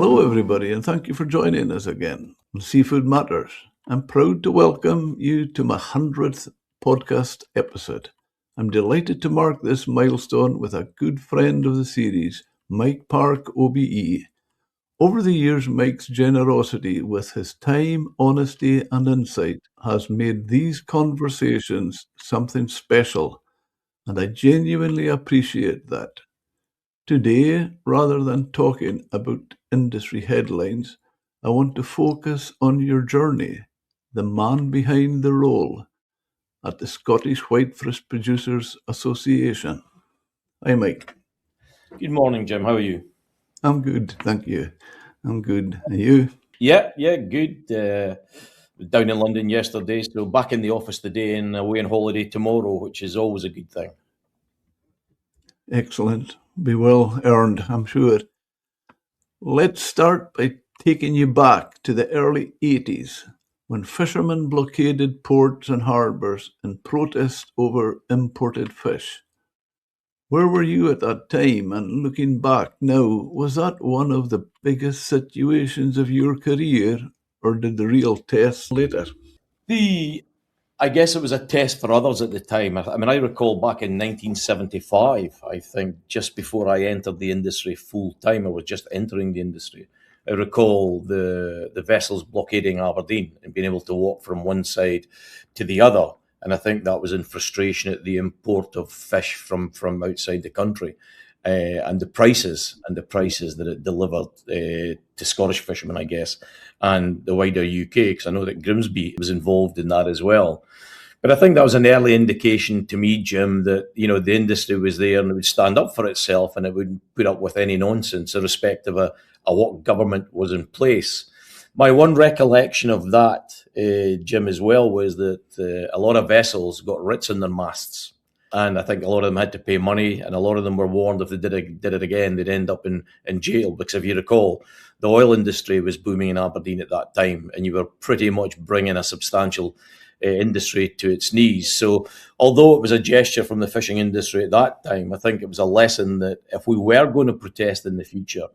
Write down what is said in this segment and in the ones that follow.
Hello, everybody, and thank you for joining us again on Seafood Matters. I'm proud to welcome you to my 100th podcast episode. I'm delighted to mark this milestone with a good friend of the series, Mike Park, OBE. Over the years, Mike's generosity with his time, honesty, and insight has made these conversations something special, and I genuinely appreciate that. Today, rather than talking about industry headlines, I want to focus on your journey, the man behind the role at the Scottish Whitefish Producers Association. Hi, Mike. Good morning, Jim. How are you? I'm good, thank you. I'm good. And you? Yeah, good. Down in London yesterday, so back in the office today and away on holiday tomorrow, which is always a good thing. Excellent. Be well earned, I'm sure. Let's start by taking you back to the early 80s when fishermen blockaded ports and harbours in protest over imported fish. Where were you at that time? And looking back now, was that one of the biggest situations of your career, or did the real test later? I guess it was a test for others at the time. I recall back in 1975, I think, just before I entered the industry full time, I was just entering the industry. I recall the vessels blockading Aberdeen and being able to walk from one side to the other. And I think that was in frustration at the import of fish from outside the country. And the prices that it delivered to Scottish fishermen, I guess, and the wider UK, because I know that Grimsby was involved in that as well. But I think that was an early indication to me, Jim, that the industry was there and it would stand up for itself and it wouldn't put up with any nonsense, irrespective of what government was in place. My one recollection of that, Jim, as well, was that a lot of vessels got writs in their masts. And I think a lot of them had to pay money, and a lot of them were warned if they did it again, they'd end up in jail. Because if you recall, the oil industry was booming in Aberdeen at that time, and you were pretty much bringing a substantial industry to its knees. So although it was a gesture from the fishing industry at that time, I think it was a lesson that if we were going to protest in the future,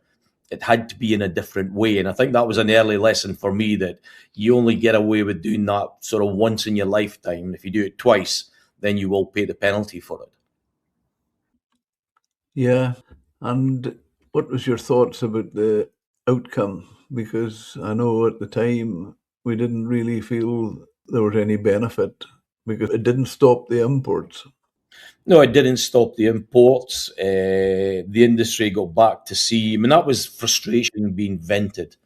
it had to be in a different way. And I think that was an early lesson for me, that you only get away with doing that sort of once in your lifetime. If you do it twice, then you will pay the penalty for it. Yeah. And what was your thoughts about the outcome? Because I know at the time we didn't really feel there was any benefit because it didn't stop the imports. No, it didn't stop the imports. The industry got back to sea. That was frustration being vented.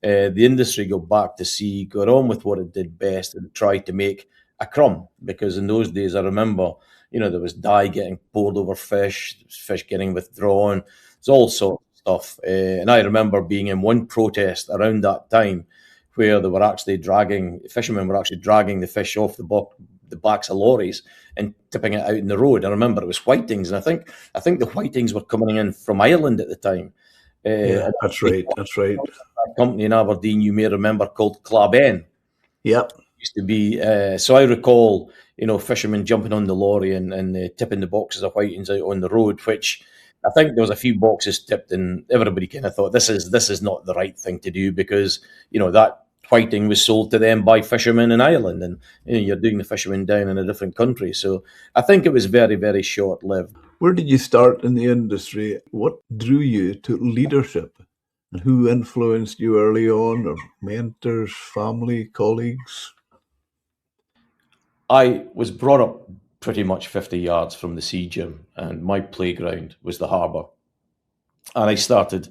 The industry got back to sea, got on with what it did best, and tried to make a crumb. Because in those days, I remember, there was dye getting poured over fish getting withdrawn. It's all sorts of stuff. And I remember being in one protest around that time where they were actually fishermen were actually dragging the fish off the backs of lorries and tipping it out in the road. I remember it was whitings, and I think the whitings were coming in from Ireland at the time. Yeah, that's right. A company in Aberdeen, you may remember, called Claben. Yep. Used to be. So I recall, fishermen jumping on the lorry and tipping the boxes of whitings out on the road, which I think there was a few boxes tipped, and everybody kind of thought this is not the right thing to do, because that whiting was sold to them by fishermen in Ireland, and you're doing the fishermen down in a different country. So I think it was very, very short-lived. Where did you start in the industry? What drew you to leadership? And who influenced you early on, or mentors, family, colleagues? I was brought up pretty much 50 yards from the sea, Jim, and my playground was the harbour. And I started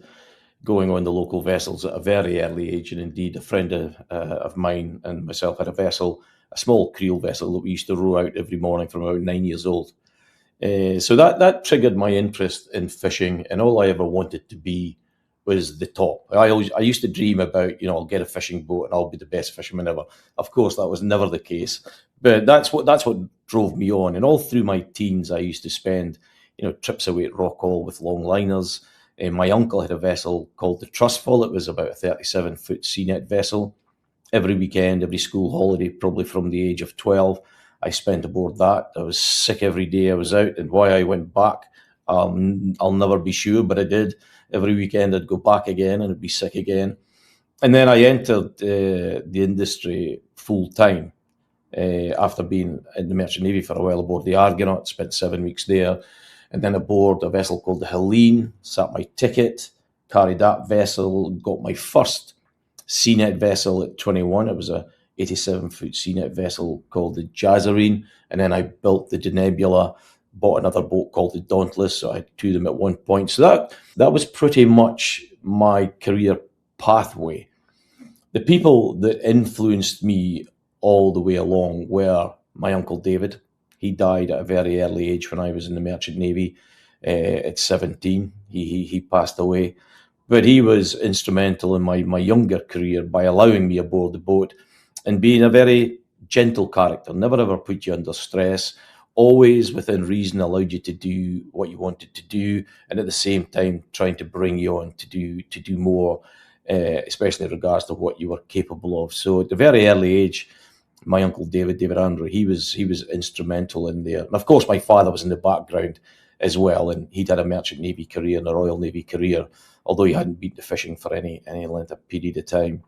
going on the local vessels at a very early age, and indeed a friend of mine and myself had a small creel vessel that we used to row out every morning from about 9 years old. So that triggered my interest in fishing, and all I ever wanted to be was the top. I used to dream about, I'll get a fishing boat and I'll be the best fisherman ever. Of course, that was never the case, but that's what drove me on. And all through my teens, I used to spend, trips away at Rockall with long liners. My uncle had a vessel called the Trustful. It was about a 37-foot CNET vessel. Every weekend, every school holiday, probably from the age of 12, I spent aboard that. I was sick every day I was out, and why I went back I'll never be sure, but I did. Every weekend I'd go back again and I'd be sick again. And then I entered the industry full time after being in the Merchant Navy for a while aboard the Argonaut, spent 7 weeks there, and then aboard a vessel called the Helene, sat my ticket, carried that vessel, got my first CNET vessel at 21. It was a 87-foot CNET vessel called the Jazzarine, and then I built the Denebula, bought another boat called the Dauntless, so I had two of them at one point. So that was pretty much my career pathway. The people that influenced me all the way along were my uncle David. He died at a very early age when I was in the Merchant Navy at 17. He passed away. But he was instrumental in my younger career by allowing me aboard the boat and being a very gentle character, never ever put you under stress, always within reason allowed you to do what you wanted to do, and at the same time trying to bring you on to do more, especially in regards to what you were capable of. So at a very early age, my uncle David Andrew, he was instrumental in there. And of course, my father was in the background as well, and he'd had a Merchant Navy career and a Royal Navy career, although he hadn't been to fishing for any length of period of time.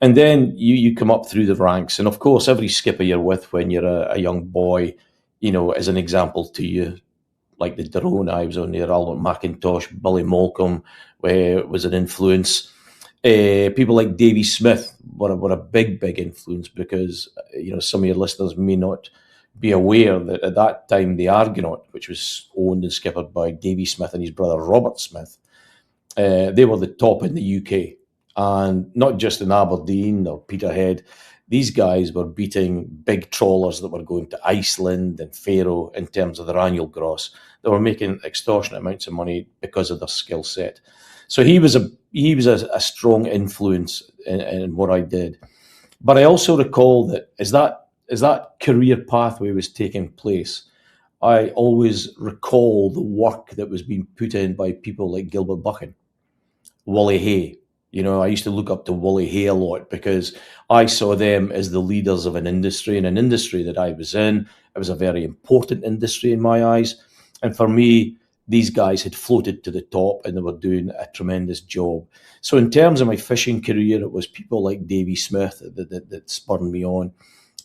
And then you come up through the ranks, and of course, every skipper you're with when you're a young boy, is an example to you. Like the Drone, I was on there, Albert McIntosh, Billy Malcolm was an influence. People like Davy Smith were a big influence because, some of your listeners may not be aware that at that time, the Argonaut, which was owned and skippered by Davy Smith and his brother Robert Smith, they were the top in the UK. And not just in Aberdeen or Peterhead, these guys were beating big trawlers that were going to Iceland and Faroe in terms of their annual gross. They were making extortionate amounts of money because of their skill set. So he was a strong influence in what I did. But I also recall that as that career pathway was taking place, I always recall the work that was being put in by people like Gilbert Buchan, Wally Hay. I used to look up to Wally Hay a lot because I saw them as the leaders of an industry, and an industry that I was in. It was a very important industry in my eyes. And for me, these guys had floated to the top and they were doing a tremendous job. So in terms of my fishing career, it was people like Davy Smith that spurred me on.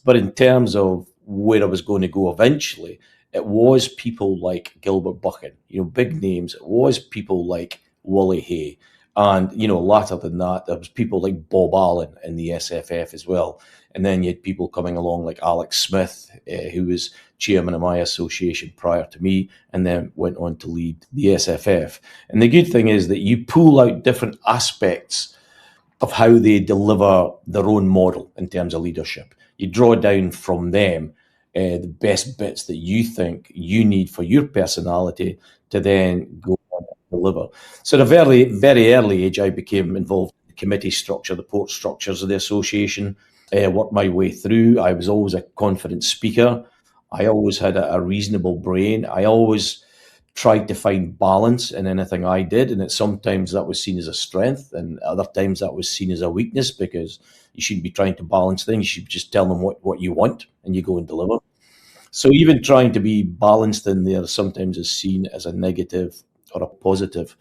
But in terms of where I was going to go eventually, it was people like Gilbert Buchan, big names. It was people like Wally Hay. And, later than that, there was people like Bob Allen in the SFF as well. And then you had people coming along like Alex Smith, who was chairman of my association prior to me, and then went on to lead the SFF. And the good thing is that you pull out different aspects of how they deliver their own model in terms of leadership. You draw down from them the best bits that you think you need for your personality to then go on and deliver. So at a very, very early age, I became involved in the committee structure, the port structures of the association, worked my way through. I was always a confident speaker. I always had a reasonable brain. I always tried to find balance in anything I did, and sometimes that was seen as a strength, and other times that was seen as a weakness, because you shouldn't be trying to balance things. You should just tell them what you want, and you go and deliver. So even trying to be balanced in there sometimes is seen as a negative or a positive.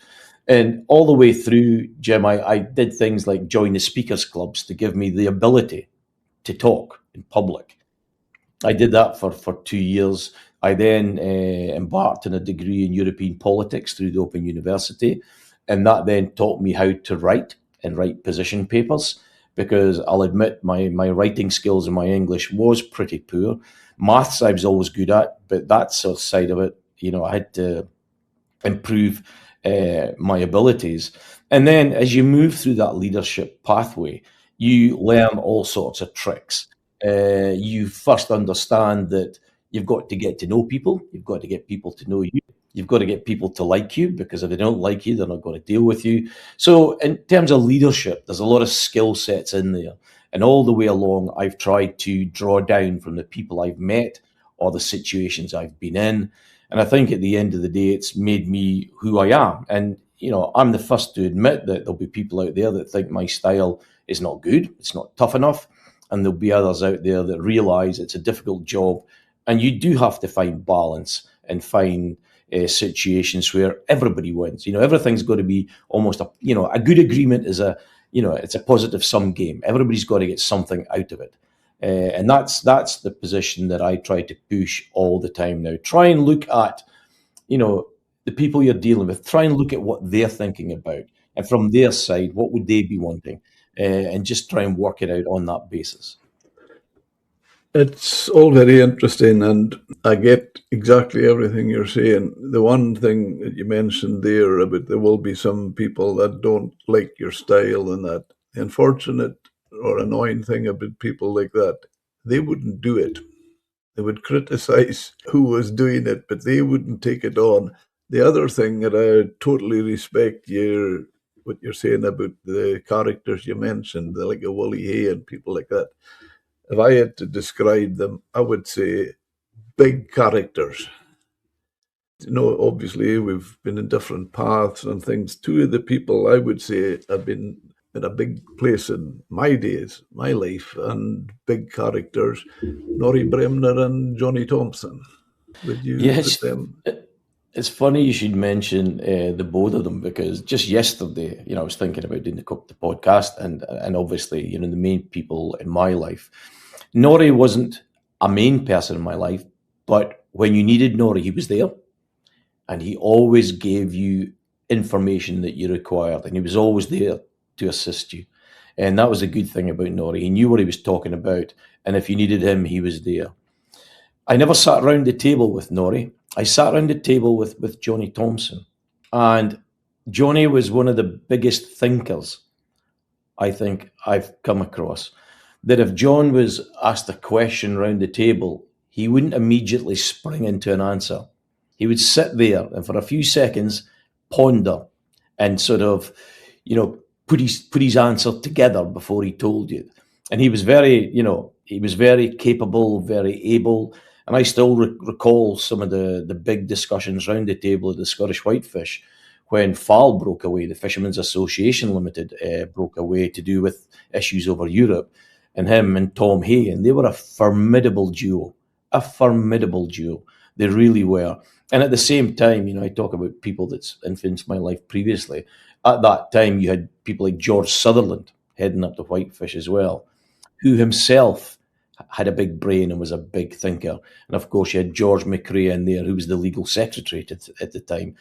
And all the way through, Jim, I did things like join the speakers clubs to give me the ability to talk in public. I did that for 2 years. I then embarked on a degree in European politics through the Open University, and that then taught me how to write and write position papers, because I'll admit my writing skills and my English was pretty poor. Maths I was always good at, but that sort of side of it, I had to improve my abilities. And then as you move through that leadership pathway, you learn all sorts of tricks. You first understand that you've got to get to know people. You've got to get people to know you. You've got to get people to like you, because if they don't like you, they're not going to deal with you. So in terms of leadership, there's a lot of skill sets in there. And all the way along, I've tried to draw down from the people I've met or the situations I've been in. And I think at the end of the day, it's made me who I am. And, I'm the first to admit that there'll be people out there that think my style is not good. It's not tough enough. And there'll be others out there that realize it's a difficult job. And you do have to find balance and find situations where everybody wins. Everything's got to be almost a good agreement is it's a positive sum game. Everybody's got to get something out of it. And that's the position that I try to push all the time now. Try and look at, the people you're dealing with. Try and look at what they're thinking about, and from their side, what would they be wanting, and just try and work it out on that basis. It's all very interesting, and I get exactly everything you're saying. The one thing that you mentioned there about there will be some people that don't like your style, and that the unfortunate or annoying thing about people like that, they wouldn't do it. They would criticize who was doing it, but they wouldn't take it on. The other thing that I totally respect what you're saying about the characters you mentioned, like a Wooly Hay and people like that. If I had to describe them, I would say big characters. Obviously we've been in different paths and things. Two of the people I would say have been in a big place in my days, my life, and big characters, Norrie Bremner and Johnny Thompson. Would you put Yes, them? it's funny you should mention the both of them, because just yesterday, I was thinking about doing the podcast, and obviously, the main people in my life. Norrie wasn't a main person in my life, but when you needed Norrie, he was there, and he always gave you information that you required, and he was always there to assist you. And that was a good thing about Norrie. He knew what he was talking about, and if you needed him, he was there. I never sat around the table with Norrie. I sat around the table with Johnny Thompson. And Johnny was one of the biggest thinkers I think I've come across. That if John was asked a question around the table, he wouldn't immediately spring into an answer. He would sit there and for a few seconds ponder and sort of, put his answer together before he told you. And he was very capable, very able. And I still recall some of the big discussions around the table at the Scottish Whitefish when FAL broke away, the Fishermen's Association Limited broke away to do with issues over Europe, and him and Tom Hay, and they were a formidable duo, They really were. And at the same time, I talk about people that's influenced my life previously. At that time, you had people like George Sutherland heading up the Whitefish as well, who himself had a big brain and was a big thinker. And of course, you had George McRae in there, who was the legal secretary at the time.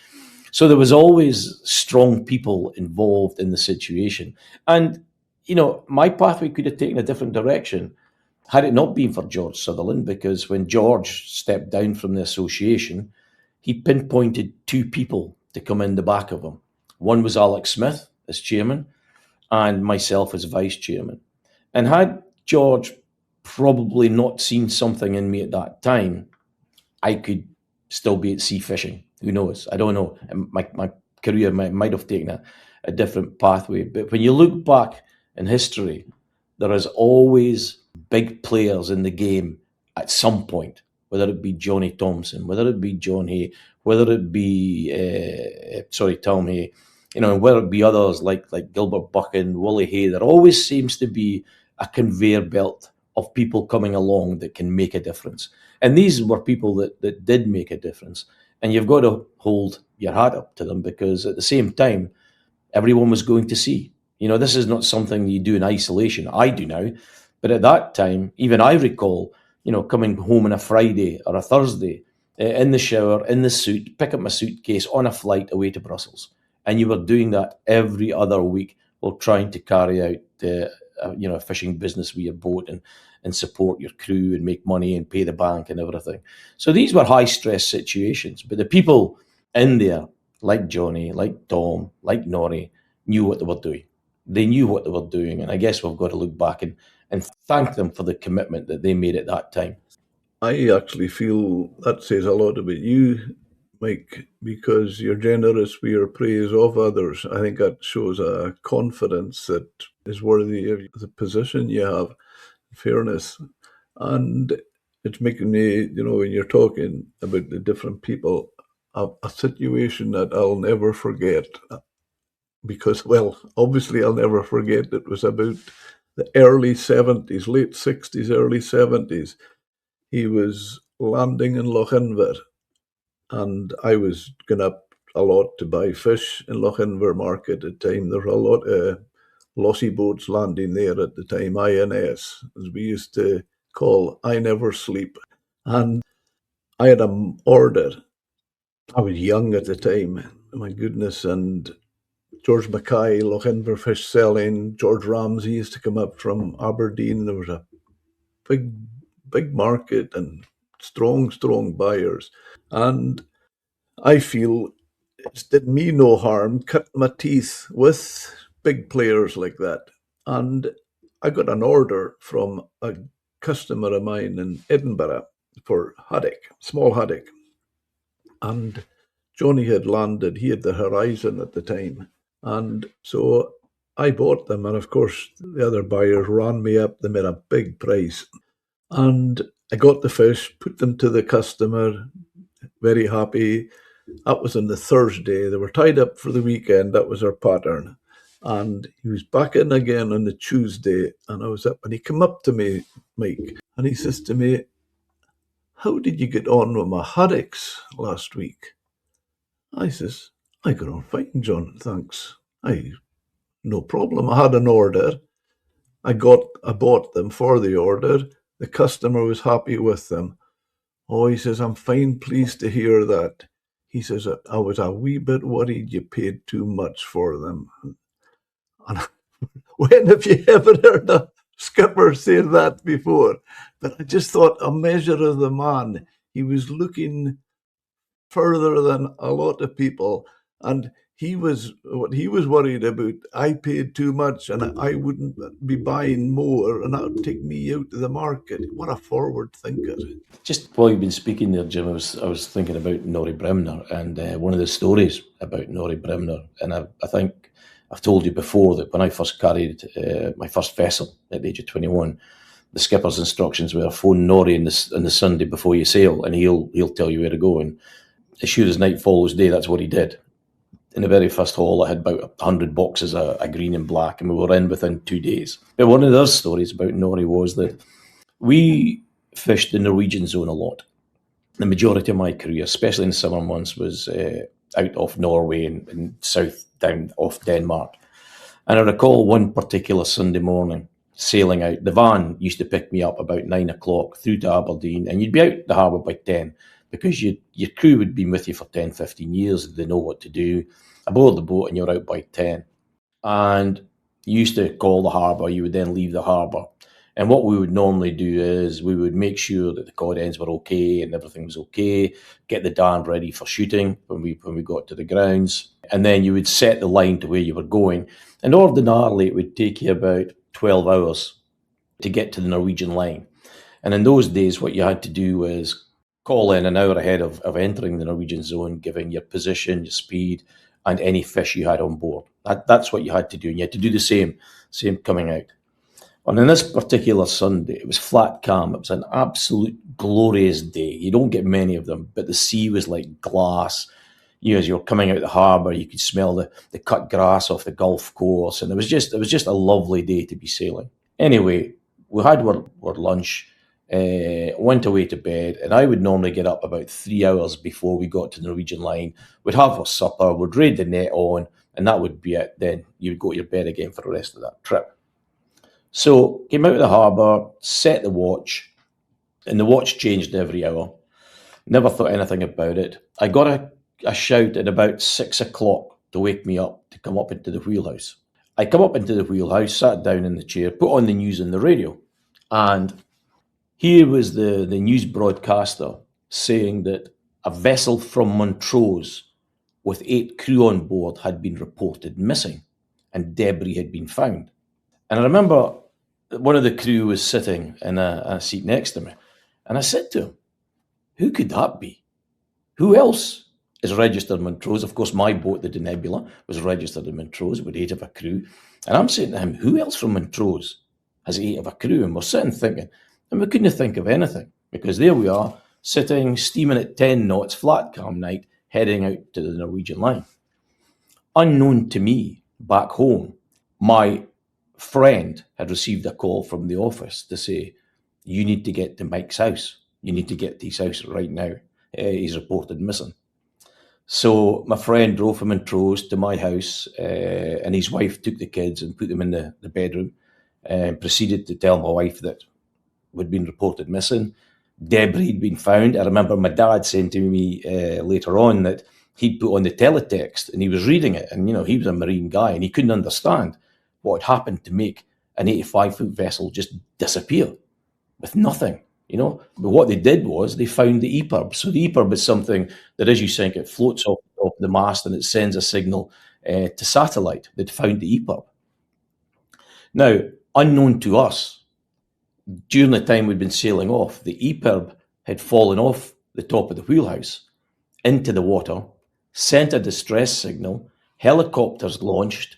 So there was always strong people involved in the situation. And, my pathway could have taken a different direction had it not been for George Sutherland, because when George stepped down from the association, he pinpointed two people to come in the back of him. One was Alex Smith as chairman and myself as vice chairman. And had George probably not seen something in me at that time, I could still be at sea fishing. Who knows? I don't know. My career might have taken a different pathway. But when you look back in history, there is always big players in the game at some point, whether it be Johnny Thompson, whether it be John Hay, whether it be, Tom Hay, whether it be others like Gilbert Buchan, Wooly Hay. There always seems to be a conveyor belt of people coming along that can make a difference. And these were people that did make a difference. And you've got to hold your hat up to them, because at the same time, everyone was going to see. This is not something you do in isolation. I do now. But at that time, even I recall, coming home on a Friday or a Thursday, in the shower, in the suit, pick up my suitcase on a flight away to Brussels. And you were doing that every other week while trying to carry out a fishing business with your boat and support your crew and make money and pay the bank and everything. So these were high stress situations. But the people in there, like Johnny, like Tom, like Norrie, knew what they were doing. They knew what they were doing. And I guess we've got to look back and thank them for the commitment that they made at that time. I actually feel that says a lot about you, Mike, because you're generous with your praise of others. I think that shows a confidence that is worthy of the position you have, fairness. And it's making me, when you're talking about the different people, a situation that I'll never forget. Because, well, obviously I'll never forget it was about the early 70s, late 60s, early 70s. He was landing in Lochinver, and I was going up a lot to buy fish in Lochinver Market at the time. There were a lot of lossy boats landing there at the time, INS, as we used to call I Never Sleep. And I had an order. I was young at the time, my goodness, and George Mackay, Lochinver Fish Selling, George Ramsey used to come up from Aberdeen. There was a big market and strong buyers. And I feel it's did me no harm, cut my teeth with big players like that. And I got an order from a customer of mine in Edinburgh for haddock, small haddock. And Johnny had landed, he had the Horizon at the time. And so I bought them. And of course, the other buyers ran me up. They made a big price. And I got the fish, put them to the customer, very happy. That was on the Thursday. They were tied up for the weekend. That was our pattern. And he was back in again on the Tuesday. And I was up, and he came up to me, Mike, and he says to me, "How did you get on with my haddocks last week?" I says, "I got on fine, John, thanks. No problem. I had an order. I bought them for the order. The customer was happy with them." Oh, he says, "I'm fine pleased to hear that." He says, "I was a wee bit worried you paid too much for them." And when have you ever heard a skipper say that before? But I just thought, a measure of the man. He was looking further than a lot of people. And what he was worried about, I paid too much and I wouldn't be buying more, and that would take me out of the market. What a forward thinker. Just while you've been speaking there, Jim, I was thinking about Norrie Bremner and one of the stories about Norrie Bremner. And I think I've told you before that when I first carried my first vessel at the age of 21, the skipper's instructions were phone Norrie on the Sunday before you sail, and he'll tell you where to go. And as sure as night follows day, that's what he did. In the very first haul, I had about 100 boxes of green and black, and we were in within 2 days. But one of the other stories about Norrie was that we fished the Norwegian zone a lot. The majority of my career, especially in the summer months, was out off Norway and south down off Denmark. And I recall one particular Sunday morning sailing out. The van used to pick me up about 9 o'clock through to Aberdeen, and you'd be out the harbour by 10 because your crew would be with you for 10, 15 years. They know what to do. Aboard the boat and you're out by 10. And you used to call the harbour. You would then leave the harbour. And what we would normally do is we would make sure that the cod ends were okay and everything was okay, get the darn ready for shooting when we got to the grounds. And then you would set the line to where you were going. And ordinarily, it would take you about 12 hours to get to the Norwegian line. And in those days, what you had to do was call in an hour ahead of entering the Norwegian zone, giving your position, your speed, and any fish you had on board. That's what you had to do. And you had to do the same coming out. And on this particular Sunday, it was flat calm. It was an absolute glorious day. You don't get many of them, but the sea was like glass. As you were coming out of the harbour, you could smell the cut grass off the Gulf course. And it was just a lovely day to be sailing. Anyway, we had our lunch, went away to bed, and I would normally get up about 3 hours before we got to the Norwegian line. We'd have our supper, we'd raid the net on, and that would be it. Then you'd go to your bed again for the rest of that trip. So came out of the harbour, set the watch, and the watch changed every hour. Never thought anything about it. I got a shout at about 6 o'clock to wake me up to come up into the wheelhouse. I come up into the wheelhouse, sat down in the chair, put on the news on the radio, and here was the news broadcaster saying that a vessel from Montrose with 8 crew on board had been reported missing and debris had been found. And I remember one of the crew was sitting in a seat next to me. And I said to him, "Who could that be? Who else is registered in Montrose?" Of course, my boat, the Denebula, was registered in Montrose with 8 of a crew. And I'm saying to him, who else from Montrose has 8 of a crew? And we're sitting thinking, and we couldn't think of anything, because there we are, sitting, steaming at 10 knots, flat calm night, heading out to the Norwegian line. Unknown to me, back home, my friend had received a call from the office to say, "You need to get to Mike's house. You need to get to his house right now. he's reported missing. So my friend drove him in Trowes to my house, and his wife took the kids and put them in the bedroom and proceeded to tell my wife that we'd been reported missing. Debris had been found. I remember my dad saying to me later on that he'd put on the teletext and he was reading it, and he was a marine guy and he couldn't understand what had happened to make an 85-foot vessel just disappear with nothing. But what they did was they found the EPIRB. So the EPIRB is something that, as you think, it floats off the mast and it sends a signal to satellite. They'd found the EPIRB. Now, unknown to us, during the time we'd been sailing off, the EPIRB had fallen off the top of the wheelhouse into the water, sent a distress signal, helicopters launched,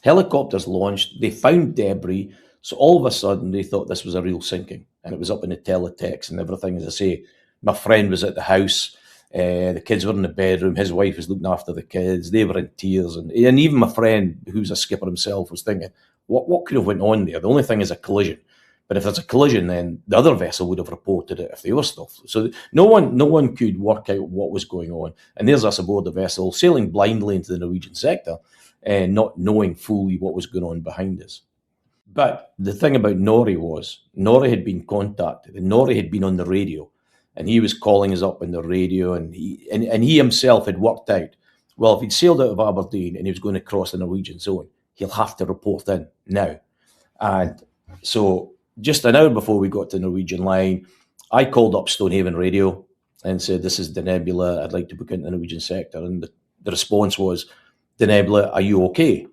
they found debris. So all of a sudden they thought this was a real sinking, and it was up in the teletext and everything. As I say, my friend was at the house, the kids were in the bedroom, his wife was looking after the kids, they were in tears, and even my friend, who's a skipper himself, was thinking, what could have went on there? The only thing is a collision. But if there's a collision, then the other vessel would have reported it if they were still. So no one could work out what was going on. And there's us aboard the vessel, sailing blindly into the Norwegian sector, and not knowing fully what was going on behind us. But the thing about Norrie had been contacted, and Norrie had been on the radio, and he was calling us up on the radio, and he himself had worked out, well, if he'd sailed out of Aberdeen and he was going to cross the Norwegian zone, he'll have to report in now. And so just an hour before we got to the Norwegian line, I called up Stonehaven Radio and said, this is the Nebula, I'd like to book into the Norwegian sector. And the response was, the Nebula, are you okay?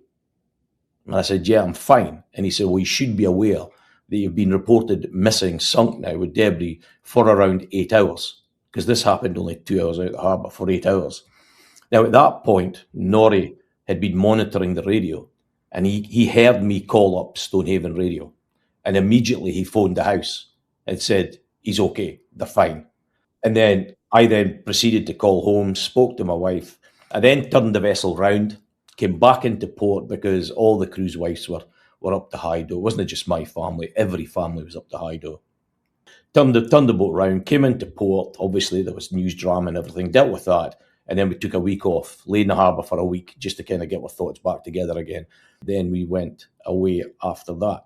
And I said, yeah, I'm fine. And he said, well, you should be aware that you've been reported missing, sunk now with debris for around 8 hours, because this happened only 2 hours out of the harbour for 8 hours. Now, at that point, Norrie had been monitoring the radio, and he heard me call up Stonehaven Radio. And immediately he phoned the house and said, he's okay, they're fine. And then I proceeded to call home, spoke to my wife. I then turned the vessel round, came back into port because all the crew's wives were up to Hydo. It wasn't just my family, every family was up to Hydo. Turned the boat round, came into port. Obviously, there was news drama and everything, dealt with that. And then we took a week off, lay in the harbour for a week just to kind of get our thoughts back together again. Then we went away after that.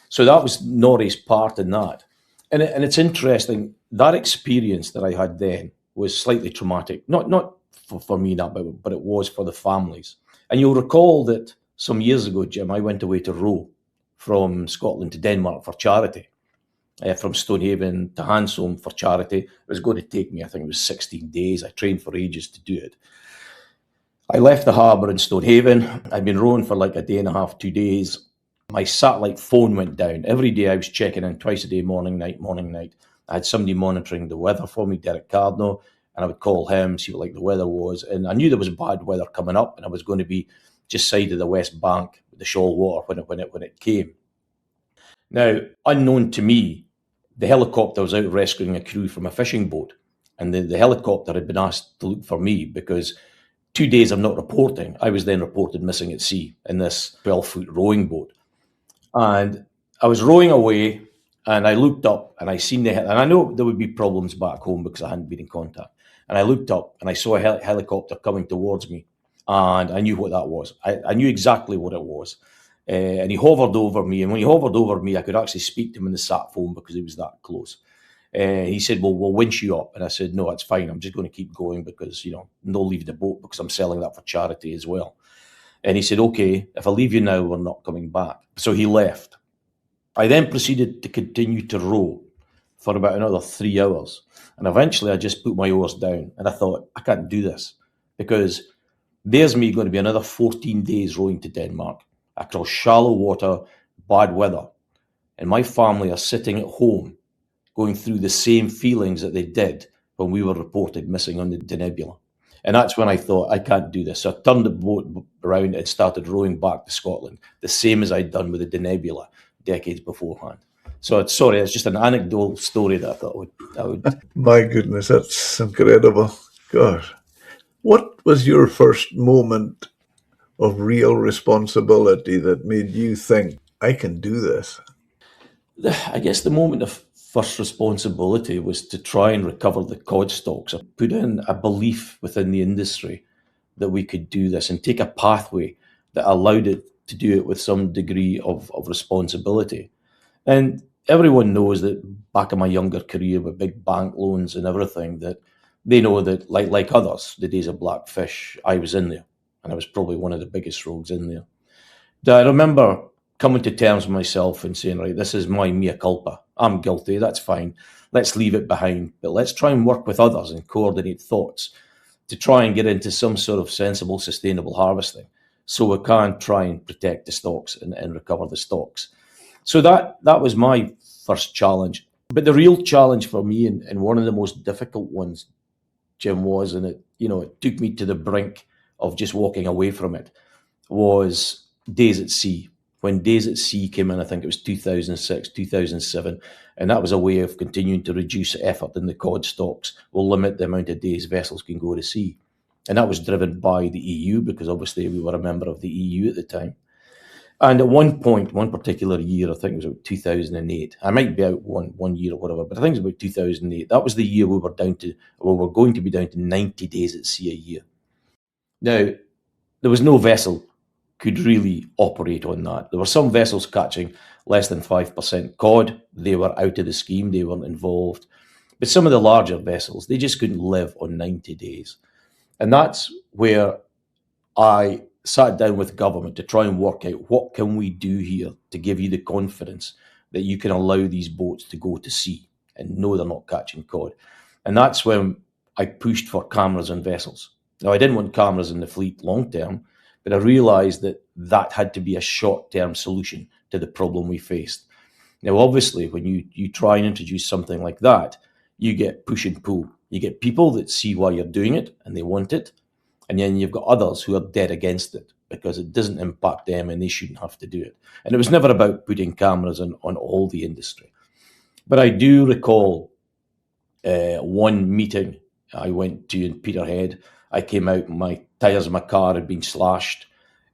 So that was Norrie's part in that. And it's interesting, that experience that I had then was slightly traumatic. Not for me, but it was for the families. And you'll recall that some years ago, Jim, I went away to row from Scotland to Denmark for charity. From Stonehaven to Hansholm for charity. It was going to take me, I think it was 16 days. I trained for ages to do it. I left the harbour in Stonehaven. I'd been rowing for like a day and a half, 2 days. My satellite phone went down. Every day I was checking in twice a day, morning, night. I had somebody monitoring the weather for me, Derek Cardno, and I would call him, see what the weather was. And I knew there was bad weather coming up, and I was going to be just side of the West Bank with the shoal water when it came. Now, unknown to me, the helicopter was out rescuing a crew from a fishing boat, and the helicopter had been asked to look for me because 2 days of not reporting, I was then reported missing at sea in this 12-foot rowing boat. And I was rowing away, and I looked up, and I seen and I know there would be problems back home because I hadn't been in contact. And I looked up, and I saw a helicopter coming towards me, and I knew what that was. I knew exactly what it was. And he hovered over me, and when he hovered over me, I could actually speak to him in the sat phone because he was that close. He said, well, we'll winch you up. And I said, no, it's fine. I'm just going to keep going because, no leaving the boat because I'm selling that for charity as well. And he said, okay, if I leave you now, we're not coming back. So he left. I then proceeded to continue to row for about another 3 hours. And eventually I just put my oars down and I thought, I can't do this because there's me going to be another 14 days rowing to Denmark across shallow water, bad weather. And my family are sitting at home going through the same feelings that they did when we were reported missing on the Nebula. And that's when I thought, I can't do this. So I turned the boat around and started rowing back to Scotland, the same as I'd done with the Nebula decades beforehand. So it's just an anecdotal story that I thought I would. My goodness, that's incredible. God. What was your first moment of real responsibility that made you think, I can do this? I guess the moment of first responsibility was to try and recover the cod stocks. I put in a belief within the industry that we could do this and take a pathway that allowed it to do it with some degree of responsibility. And everyone knows that back in my younger career with big bank loans and everything, that they know that, like others, the days of Blackfish, I was in there. And I was probably one of the biggest rogues in there. I remember coming to terms with myself and saying, right, this is my mea culpa. I'm guilty. That's fine. Let's leave it behind. But let's try and work with others and coordinate thoughts to try and get into some sort of sensible, sustainable harvesting so we can try and protect the stocks and recover the stocks. So that was my first challenge. But the real challenge for me, and one of the most difficult ones, Jim, was, and it took me to the brink of just walking away from it, was Days at Sea. When Days at Sea came in, I think it was 2006, 2007, and that was a way of continuing to reduce effort in the cod stocks. We'll limit the amount of days vessels can go to sea. And that was driven by the EU, because obviously we were a member of the EU at the time. And at one point, one particular year, I think it was about 2008, I might be out one year or whatever, but I think it was about 2008. That was the year we were going to be down to 90 days at sea a year. Now, there was no vessel could really operate on that. There were some vessels catching less than 5% cod. They were out of the scheme. They weren't involved. But some of the larger vessels, they just couldn't live on 90 days. And that's where I sat down with government to try and work out what can we do here to give you the confidence that you can allow these boats to go to sea and know they're not catching cod. And that's when I pushed for cameras on vessels. Now, I didn't want cameras in the fleet long term, but I realised that had to be a short-term solution to the problem we faced. Now, obviously, when you try and introduce something like that, you get push and pull. You get people that see why you're doing it and they want it, and then you've got others who are dead against it because it doesn't impact them and they shouldn't have to do it. And it was never about putting cameras on all the industry. But I do recall one meeting I went to in Peterhead. I came out and my tyres of my car had been slashed.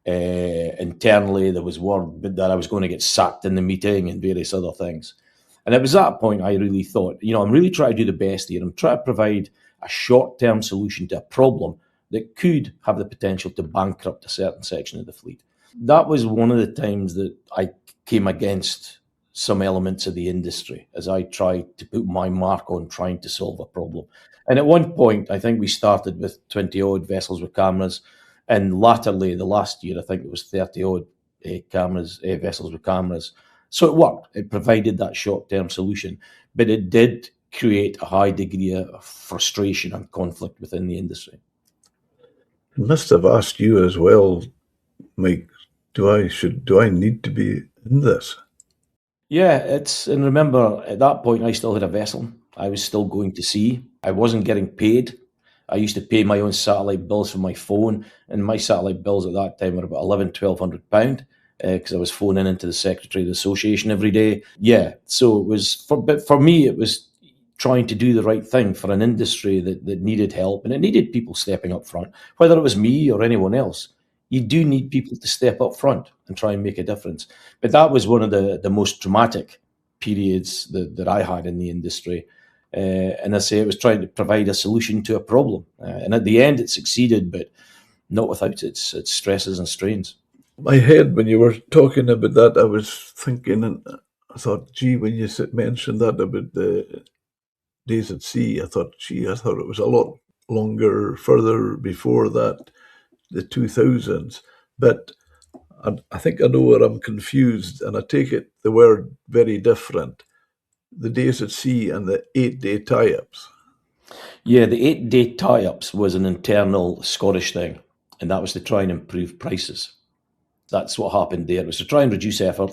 Internally, there was word that I was going to get sacked in the meeting and various other things. And it was at that point I really thought, I'm really trying to do the best here. I'm trying to provide a short-term solution to a problem that could have the potential to bankrupt a certain section of the fleet. That was one of the times that I came against some elements of the industry as I tried to put my mark on trying to solve a problem. And at one point, I think we started with 20-odd vessels with cameras, and latterly, the last year, I think it was 30-odd vessels with cameras. So it worked. It provided that short-term solution, but it did create a high degree of frustration and conflict within the industry. I must have asked you as well, Mike, do I need to be in this? Yeah, and remember, at that point, I still had a vessel. I was still going to sea. I wasn't getting paid. I used to pay my own satellite bills for my phone, and my satellite bills at that time were about £1,100-1,200 because I was phoning into the Secretary of the Association every day. Yeah, so it was, for me, it was trying to do the right thing for an industry that needed help, and it needed people stepping up front, whether it was me or anyone else. You do need people to step up front and try and make a difference. But that was one of the most dramatic periods that I had in the industry. And I say it was trying to provide a solution to a problem. And at the end, it succeeded, but not without its stresses and strains. My head, when you were talking about that, I was thinking, and I thought, gee, when you mentioned that about the Days at Sea, I thought it was a lot longer, further before that, the 2000s. But I think I know where I'm confused, and I take it they were very different. The Days at Sea and the 8-day tie-ups. Yeah, the 8-day tie-ups was an internal Scottish thing, and that was to try and improve prices. That's what happened there. It was to try and reduce effort,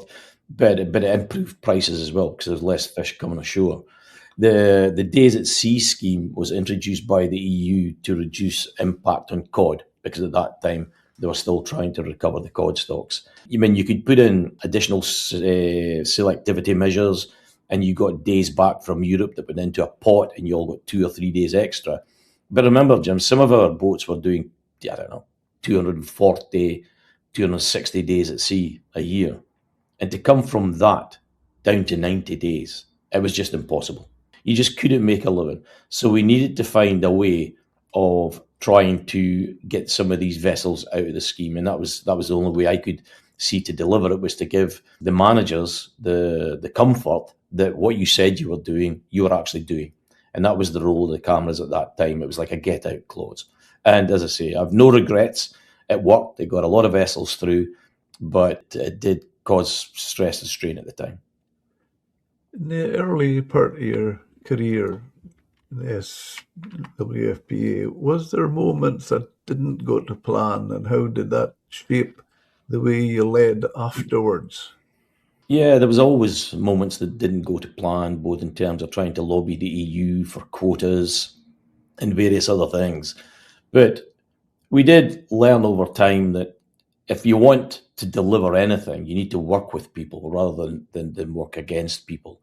but it improved prices as well because there's less fish coming ashore. The Days at Sea scheme was introduced by the EU to reduce impact on cod because at that time they were still trying to recover the cod stocks. You could put in additional selectivity measures, and you got days back from Europe that went into a pot, and you all got 2 or 3 days extra. But remember, Jim, some of our boats were doing, 240, 260 days at sea a year. And to come from that down to 90 days It was just impossible. You just couldn't make a living. So we needed to find a way of trying to get some of these vessels out of the scheme. And that was the only way I could see to deliver it, was to give the managers the comfort that what you said you were doing, you were actually doing. And that was the role of the cameras at that time. It was like a get out clause. And as I say, I've no regrets. It worked. They got a lot of vessels through, but it did cause stress and strain at the time. In the early part of your career in the SWFPA, was there moments that didn't go to plan, and how did that shape the way you led afterwards? Yeah, there was always moments that didn't go to plan, both in terms of trying to lobby the EU for quotas and various other things. But we did learn over time that if you want to deliver anything, you need to work with people rather than work against people.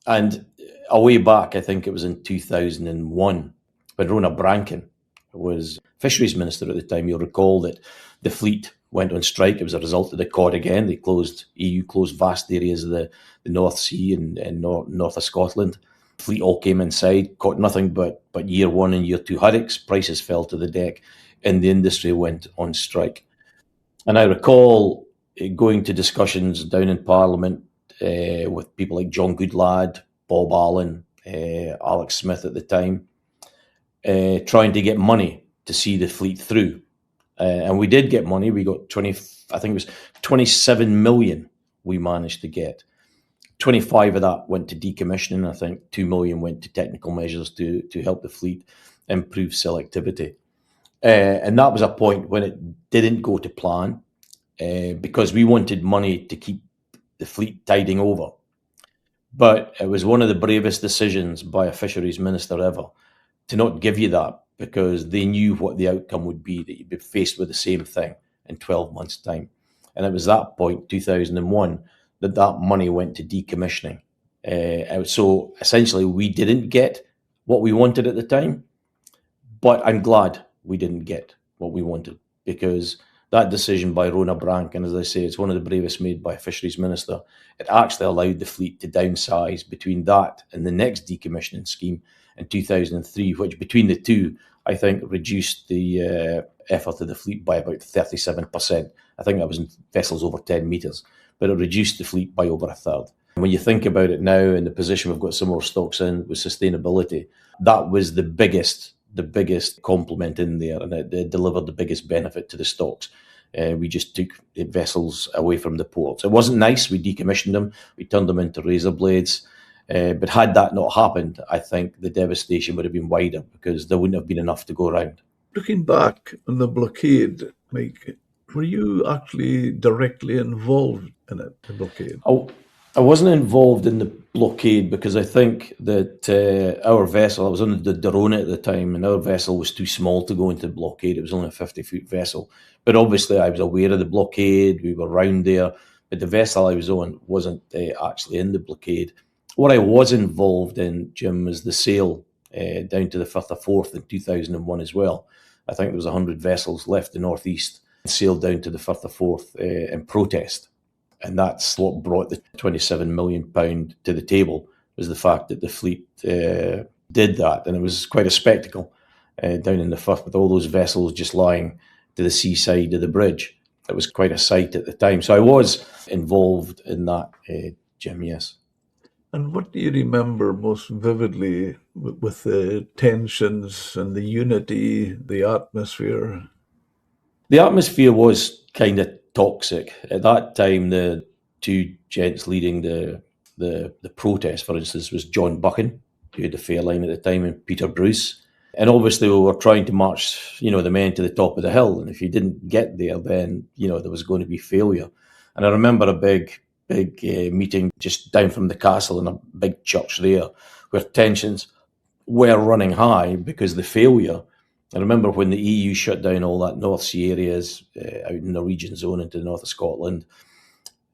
And a way back, I think it was in 2001, when Rona Branken was fisheries minister at the time. You'll recall that the fleet went on strike. It was a result of the Cod again. EU closed vast areas of the North Sea and north of Scotland. The fleet all came inside, caught nothing but year one and year two haddocks. Prices fell to the deck, and the industry went on strike. And I recall going to discussions down in Parliament with people like John Goodlad, Bob Allen, Alex Smith at the time, trying to get money to see the fleet through. And we did get money. We got 27 million we managed to get. 25 of that went to decommissioning. I think 2 million went to technical measures to help the fleet improve selectivity. And that was a point when it didn't go to plan, because we wanted money to keep the fleet tiding over. But it was one of the bravest decisions by a fisheries minister ever to not give you that, because they knew what the outcome would be, that you'd be faced with the same thing in 12 months' time. And it was that point, 2001, that money went to decommissioning. So essentially, we didn't get what we wanted at the time, but I'm glad we didn't get what we wanted, because that decision by Rona Branken, as I say, it's one of the bravest made by a fisheries minister. It actually allowed the fleet to downsize between that and the next decommissioning scheme in 2003, which between the two, I think, reduced the effort of the fleet by about 37%. I think that was in vessels over 10 metres, but it reduced the fleet by over a third. And when you think about it now, in the position we've got some more stocks in with sustainability, that was the biggest compliment in there, and it delivered the biggest benefit to the stocks. We just took the vessels away from the ports. It wasn't nice. We decommissioned them. We turned them into razor blades. But had that not happened, I think the devastation would have been wider, because there wouldn't have been enough to go around. Looking back on the blockade, Mike, were you actually directly involved in it, the blockade? I wasn't involved in the blockade, because I think that our vessel, I was on the Dorona at the time, and our vessel was too small to go into the blockade. It was only a 50-foot vessel. But obviously I was aware of the blockade. We were round there. But the vessel I was on wasn't actually in the blockade. What I was involved in, Jim, was the sail down to the Firth of Forth in 2001 as well. I think there was 100 vessels left the northeast and sailed down to the Firth of Forth in protest. And that's what brought the £27 million to the table, was the fact that the fleet did that. And it was quite a spectacle down in the Firth, with all those vessels just lying to the seaside of the bridge. It was quite a sight at the time. So I was involved in that, Jim, yes. And what do you remember most vividly with the tensions and the unity, the atmosphere? The atmosphere was kind of toxic. At that time, the two gents leading the protest, for instance, was John Buchan, who had the fair line at the time, and Peter Bruce. And obviously we were trying to march, the men to the top of the hill. And if you didn't get there, then, there was going to be failure. And I remember a big meeting just down from the castle in a big church there, where tensions were running high because the failure. I remember when the EU shut down all that North Sea areas out in the Norwegian zone into the north of Scotland,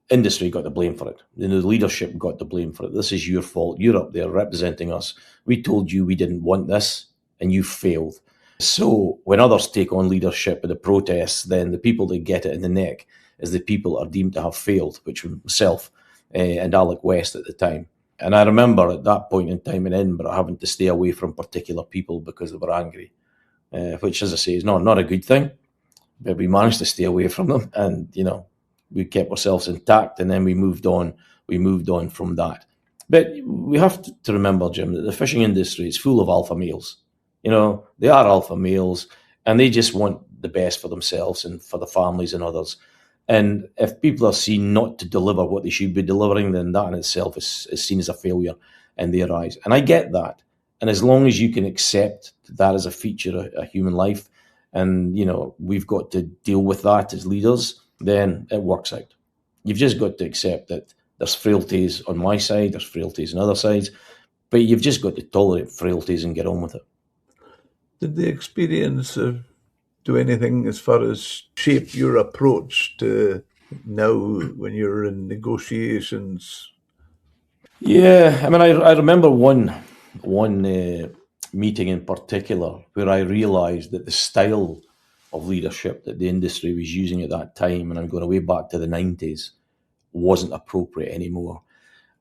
industry got the blame for it. The leadership got the blame for it. This is your fault. You're up there representing us. We told you we didn't want this, and you failed. So when others take on leadership of the protests, then the people that get it in the neck is the people that are deemed to have failed, which was myself and Alec West at the time. And I remember at that point in time in Edinburgh having to stay away from particular people because they were angry, which, as I say, is not a good thing. But we managed to stay away from them, and we kept ourselves intact, and then we moved on. We moved on from that. But we have to remember, Jim, that the fishing industry is full of alpha males. They are alpha males, and they just want the best for themselves and for the families and others. And if people are seen not to deliver what they should be delivering, then that in itself is seen as a failure in their eyes. And I get that. And as long as you can accept that as a feature of human life, and we've got to deal with that as leaders, then it works out. You've just got to accept that there's frailties on my side, there's frailties on other sides, but you've just got to tolerate frailties and get on with it. Did the experience do anything as far as shape your approach to now when you're in negotiations? Yeah, I mean, I remember one meeting in particular where I realised that the style of leadership that the industry was using at that time, and I'm going way back to the 90s, wasn't appropriate anymore.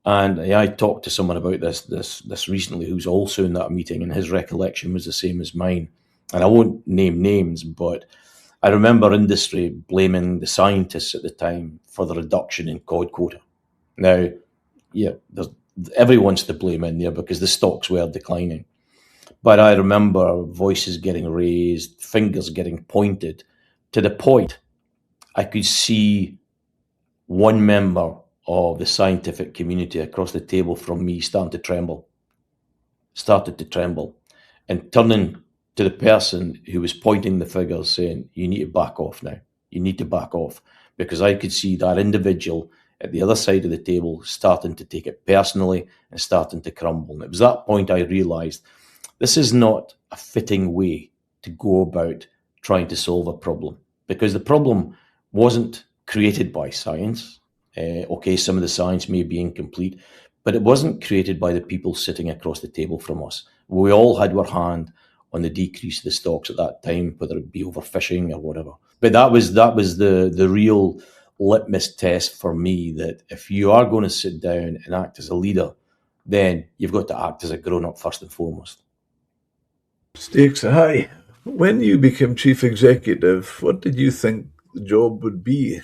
And I talked to someone about this recently who's also in that meeting, and his recollection was the same as mine. And I won't name names, but I remember industry blaming the scientists at the time for the reduction in cod quota. Now, yeah, everyone's to blame in there because the stocks were declining. But I remember voices getting raised, fingers getting pointed, to the point I could see one member of the scientific community across the table from me started to tremble, and turning to the person who was pointing the figures saying, "You need to back off now. You need to back off," because I could see that individual at the other side of the table starting to take it personally and starting to crumble. And it was that point I realised this is not a fitting way to go about trying to solve a problem, because the problem wasn't created by science. Okay, some of the science may be incomplete, but it wasn't created by the people sitting across the table from us. We all had our hand on the decrease of the stocks at that time, whether it be overfishing or whatever. But that was the real litmus test for me, that if you are going to sit down and act as a leader, then you've got to act as a grown-up first and foremost. Stakes are high. When you became chief executive, what did you think the job would be?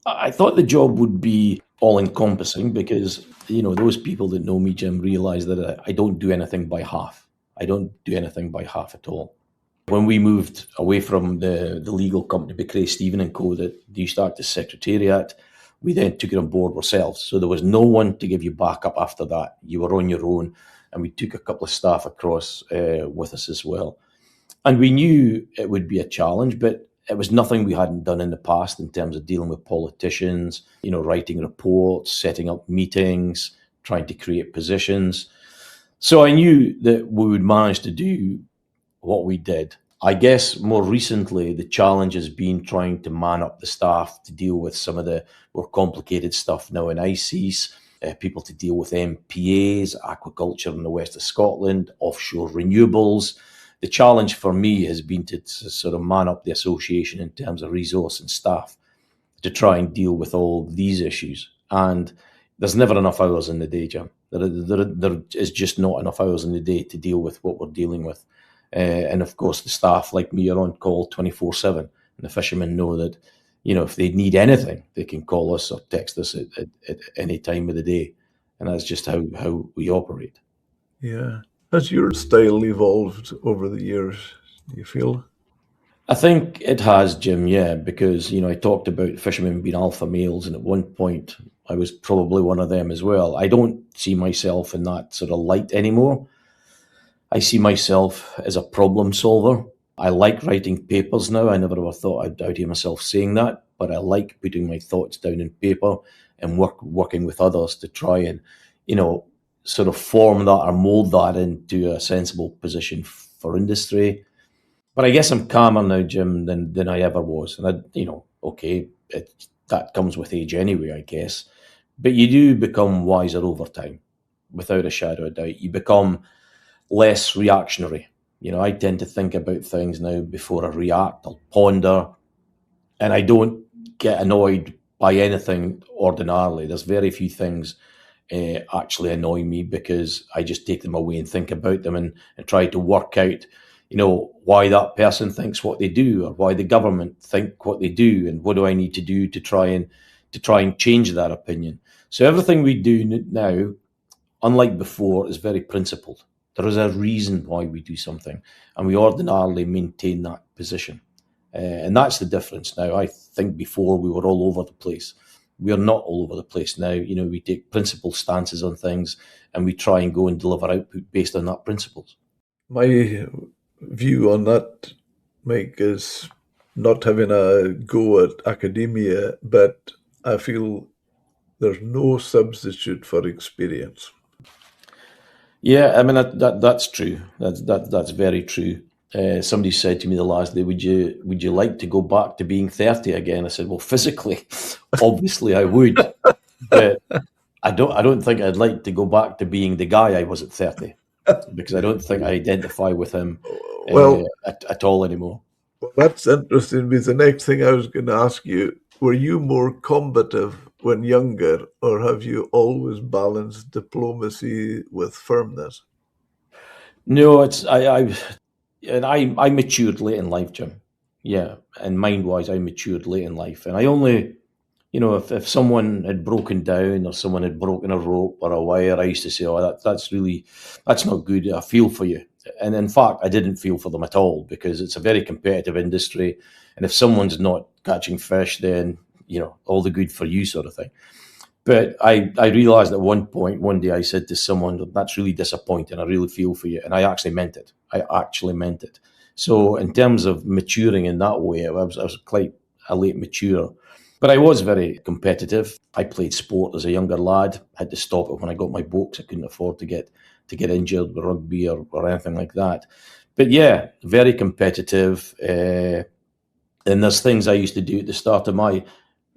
I thought the job would be all-encompassing because, those people that know me, Jim, realise that I don't do anything by half. I don't do anything by half at all. When we moved away from the legal company, Becrae Stephen & Co., that used to act as secretariat, we then took it on board ourselves. So there was no one to give you backup after that. You were on your own, and we took a couple of staff across with us as well. And we knew it would be a challenge, but it was nothing we hadn't done in the past in terms of dealing with politicians, writing reports, setting up meetings, trying to create positions. So I knew that we would manage to do what we did. I guess more recently, the challenge has been trying to man up the staff to deal with some of the more complicated stuff now in ICES, people to deal with MPAs, aquaculture in the west of Scotland, offshore renewables. The challenge for me has been to sort of man up the association in terms of resource and staff to try and deal with all these issues. And there's never enough hours in the day, Jim. There is just not enough hours in the day to deal with what we're dealing with. And of course, the staff like me are on call 24/7. And the fishermen know that, if they need anything, they can call us or text us at any time of the day. And that's just how we operate. Yeah. Has your style evolved over the years, do you feel? I think it has, Jim, yeah, because, I talked about fishermen being alpha males, and at one point I was probably one of them as well. I don't see myself in that sort of light anymore. I see myself as a problem solver. I like writing papers now. I never ever thought I'd hear myself saying that, but I like putting my thoughts down in paper and working with others to try and, sort of form that or mold that into a sensible position for industry. But I guess I'm calmer now, Jim, than I ever was. And that comes with age anyway, I guess. But you do become wiser over time, without a shadow of doubt. You become less reactionary. I tend to think about things now before I react. I'll ponder, and I don't get annoyed by anything ordinarily. There's very few things actually annoy me, because I just take them away and think about them, and try to work out, why that person thinks what they do, or why the government think what they do, and what do I need to do to try and change that opinion. So everything we do now, unlike before, is very principled. There is a reason why we do something, and we ordinarily maintain that position. And that's the difference now. I think before we were all over the place. We are not all over the place now. We take principled stances on things, and we try and go and deliver output based on that principles. My view on that, Mike, is not having a go at academia, but I feel there's no substitute for experience. Yeah, I mean that's true. That's very true. Somebody said to me the last day, "Would you like to go back to being 30 again?" I said, "Well, physically, obviously, I would, but I don't think I'd like to go back to being the guy I was at 30, because I don't think I identify with him Well, at all anymore." that's interesting, because the next thing I was going to ask you, were you more combative when younger, or have you always balanced diplomacy with firmness? No, I matured late in life, Jim. Yeah, and mind-wise, I matured late in life, and I only, if someone had broken down, or someone had broken a rope or a wire, I used to say, "Oh, that's not good. I feel for you." And in fact, I didn't feel for them at all, because it's a very competitive industry, and if someone's not catching fish, then all the good for you, sort of thing. But I realised at one day, I said to someone, "That's really disappointing. I really feel for you." And I actually meant it. I actually meant it. So in terms of maturing in that way, I was quite a late mature. But I was very competitive. I played sport as a younger lad. I had to stop it when I got my boat, 'cause I couldn't afford to get injured with rugby or anything like that. But yeah, very competitive. And there's things I used to do at the start of my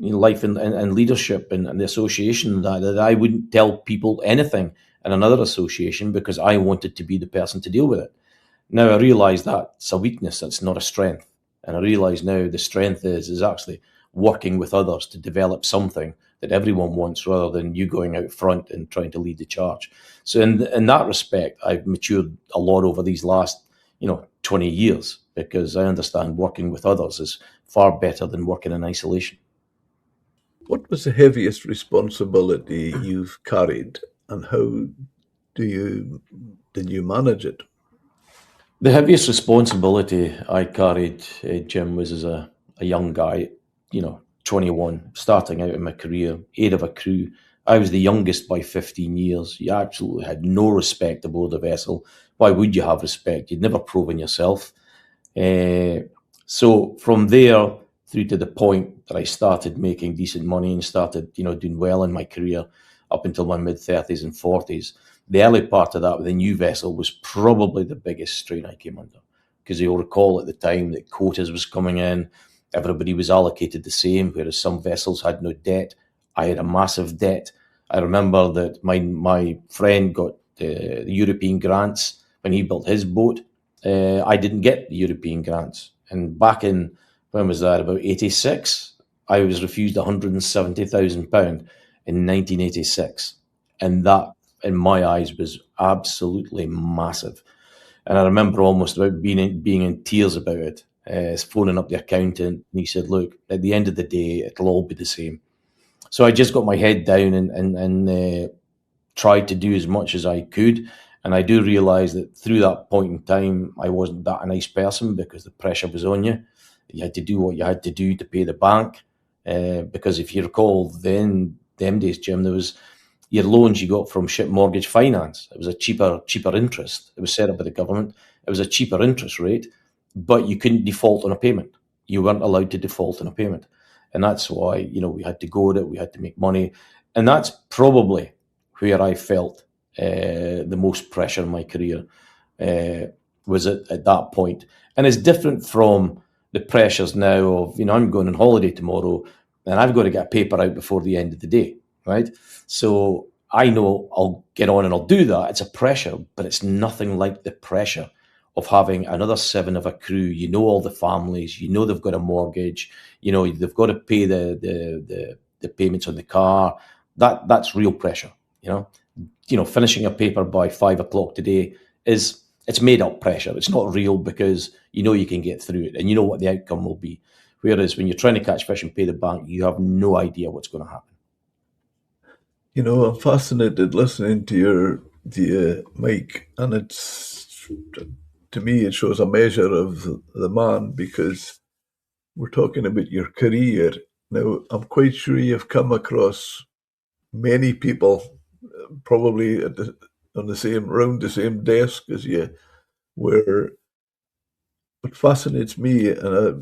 life and leadership and the association, that I wouldn't tell people anything in another association, because I wanted to be the person to deal with it. Now I realise that's a weakness, that's not a strength. And I realise now the strength is actually working with others to develop something that everyone wants, rather than you going out front and trying to lead the charge. So in that respect, I've matured a lot over these last 20 years, because I understand working with others is far better than working in isolation. What was the heaviest responsibility you've carried, and how did you manage it? The heaviest responsibility I carried, Jim, was as a young guy, 21, starting out in my career, head of a crew. I was the youngest by 15 years. You absolutely had no respect aboard a vessel. Why would you have respect? You'd never proven yourself. So from there through to the point that I started making decent money and started, doing well in my career, up until my mid-30s and 40s. The early part of that with a new vessel was probably the biggest strain I came under, because you'll recall at the time that quotas was coming in, everybody was allocated the same, whereas some vessels had no debt. I had a massive debt. I remember that my friend got the European grants when he built his boat. I didn't get the European grants. And back in, when was that, about 86, I was refused £170,000 in 1986. And that, in my eyes, was absolutely massive. And I remember almost about being in tears about it, phoning up the accountant, and he said, "Look, at the end of the day, it'll all be the same." So I just got my head down and tried to do as much as I could. And I do realise that through that point in time, I wasn't that a nice person, because the pressure was on you. You had to do what you had to do to pay the bank. Because if you recall, then them days, Jim, there was your loans you got from Ship Mortgage Finance. It was a cheaper interest. It was set up by the government. It was a cheaper interest rate, but you couldn't default on a payment. You weren't allowed to default on a payment. And that's why, we had to go at it. We had to make money. And that's probably where I felt the most pressure in my career, was at that point. And it's different from the pressures now of, I'm going on holiday tomorrow and I've got to get a paper out before the end of the day, right? So I know I'll get on and I'll do that. It's a pressure, but it's nothing like the pressure of having another 7 of a crew. All the families, they've got a mortgage, they've got to pay the payments on the car. That's real pressure. Finishing a paper by 5 o'clock today it's made up pressure. It's not real because you can get through it and you know what the outcome will be. Whereas when you're trying to catch fish and pay the bank, you have no idea what's going to happen. I'm fascinated listening to your Mike, and to me it shows a measure of the man, because we're talking about your career. Now, I'm quite sure you've come across many people, probably around the same desk as you. Where what fascinates me, and I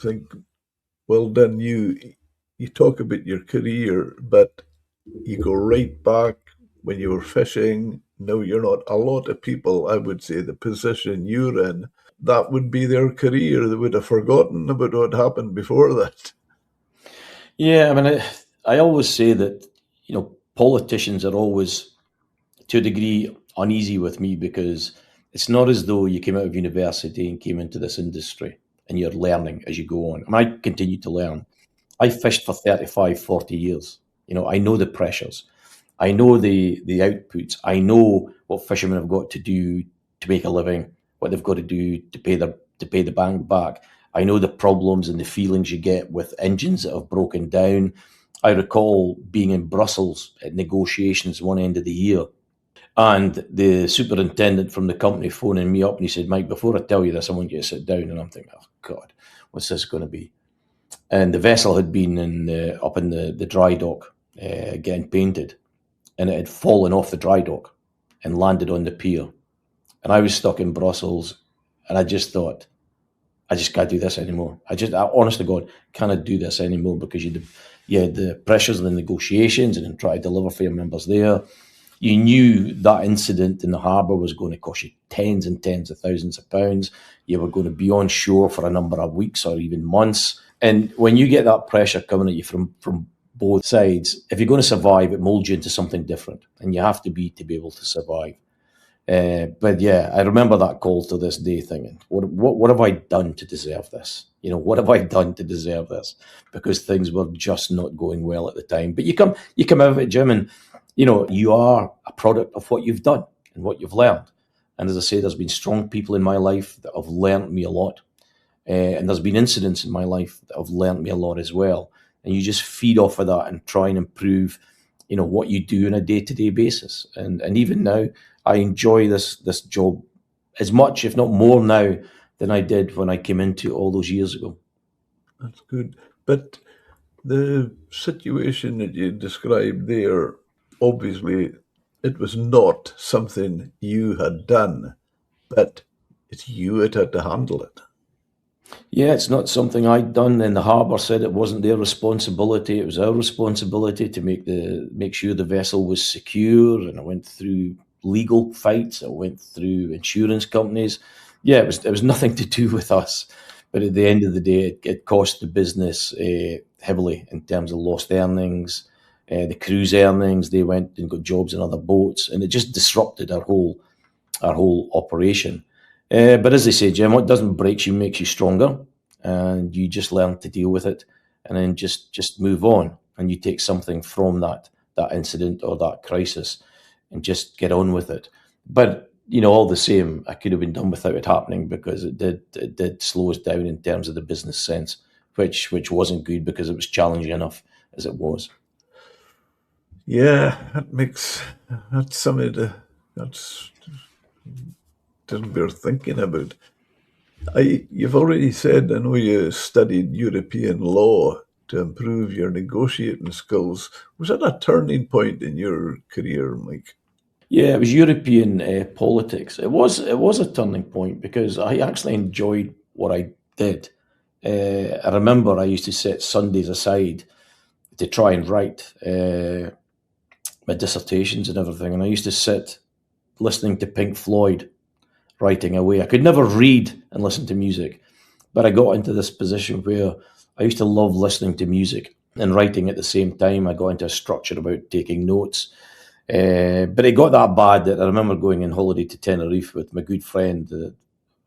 think, well done you. You talk about your career, but you go right back when you were fishing. No, you're not. A lot of people, I would say, the position you're in, that would be their career. They would have forgotten about what happened before that. Yeah, I mean, I always say that politicians are always, to a degree, uneasy with me because it's not as though you came out of university and came into this industry and you're learning as you go on. And I continue to learn. I fished for 35, 40 years. I know the pressures. I know the outputs. I know what fishermen have got to do to make a living, what they've got to do to pay the bank back. I know the problems and the feelings you get with engines that have broken down. I recall being in Brussels at negotiations one end of the year, and the superintendent from the company phoning me up, and he said, "Mike, before I tell you this, I want you to sit down." And I'm thinking, "Oh God, what's this going to be?" And the vessel had been up in the dry dock getting painted, and it had fallen off the dry dock and landed on the pier. And I was stuck in Brussels, and I just thought, I just can't do this anymore. I honest to God, cannot do this anymore because you had the pressures of the negotiations and then try to deliver for your members there. You knew that incident in the harbour was going to cost you tens and tens of thousands of pounds. You were going to be on shore for a number of weeks or even months. And when you get that pressure coming at you from both sides, if you're going to survive, it molds you into something different. And you have to be able to survive. But yeah, I remember that call to this day thinking, what have I done to deserve this? What have I done to deserve this? Because things were just not going well at the time. But you come out of it, Jim, and you are a product of what you've done and what you've learned. And as I say, there's been strong people in my life that have learned me a lot. And there's been incidents in my life that have learned me a lot as well. And you just feed off of that and try and improve, what you do on a day-to-day basis. And even now, I enjoy this job as much, if not more now, than I did when I came into it all those years ago. That's good. But the situation that you described there, obviously, it was not something you had done, but it's you that had to handle it. Yeah, it's not something I'd done, and the harbour said it wasn't their responsibility. It was our responsibility to make sure the vessel was secure. And I went through legal fights. I went through insurance companies. Yeah, it was nothing to do with us. But at the end of the day, it cost the business heavily in terms of lost earnings. The crew's earnings, they went and got jobs in other boats, and it just disrupted our whole operation. But as they say, Jim, what doesn't break you makes you stronger, and you just learn to deal with it, and then just move on, and you take something from that incident or that crisis, and just get on with it. But all the same, I could have been done without it happening because it did slow us down in terms of the business sense, which wasn't good because it was challenging enough as it was. Yeah, that's something that's we're thinking about. You've already said, I know you studied European law to improve your negotiating skills. Was that a turning point in your career, Mike? Yeah, it was European politics. It was a turning point because I actually enjoyed what I did. I remember I used to set Sundays aside to try and write my dissertations and everything, and I used to sit listening to Pink Floyd, writing away. I could never read and listen to music, but I got into this position where I used to love listening to music and writing at the same time. I got into a structure about taking notes. But it got that bad that I remember going on holiday to Tenerife with my good friend,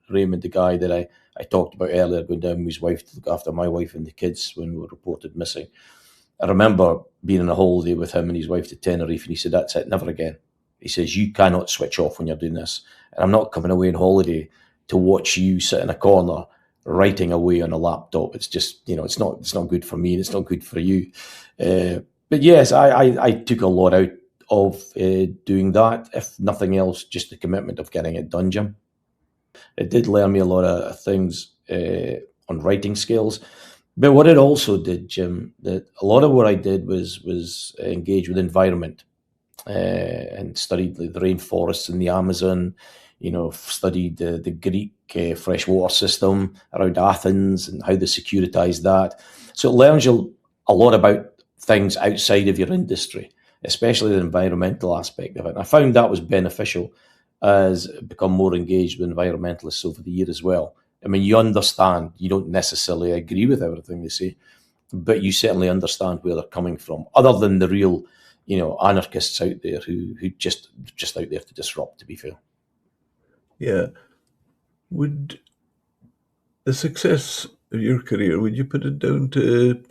Raymond, the guy that I talked about earlier, going down with his wife to look after my wife and the kids when we were reported missing. I remember being on a holiday with him and his wife to Tenerife, and he said, "That's it, never again." He says, "You cannot switch off when you're doing this. And I'm not coming away on holiday to watch you sit in a corner writing away on a laptop. It's just, it's not good for me, and it's not good for you." But yes, I took a lot out of doing that. If nothing else, just the commitment of getting it done, Jim. It did learn me a lot of things on writing skills. But what it also did, Jim, that a lot of what I did was engage with environment and studied the rainforests in the Amazon. Studied the Greek freshwater system around Athens and how they securitized that. So it learns you a lot about things outside of your industry, especially the environmental aspect of it. And I found that was beneficial as I become more engaged with environmentalists over the year as well. I mean, you understand, you don't necessarily agree with everything they say, but you certainly understand where they're coming from, other than the real, anarchists out there who just out there to disrupt, to be fair. Yeah. Would the success of your career, would you put it down to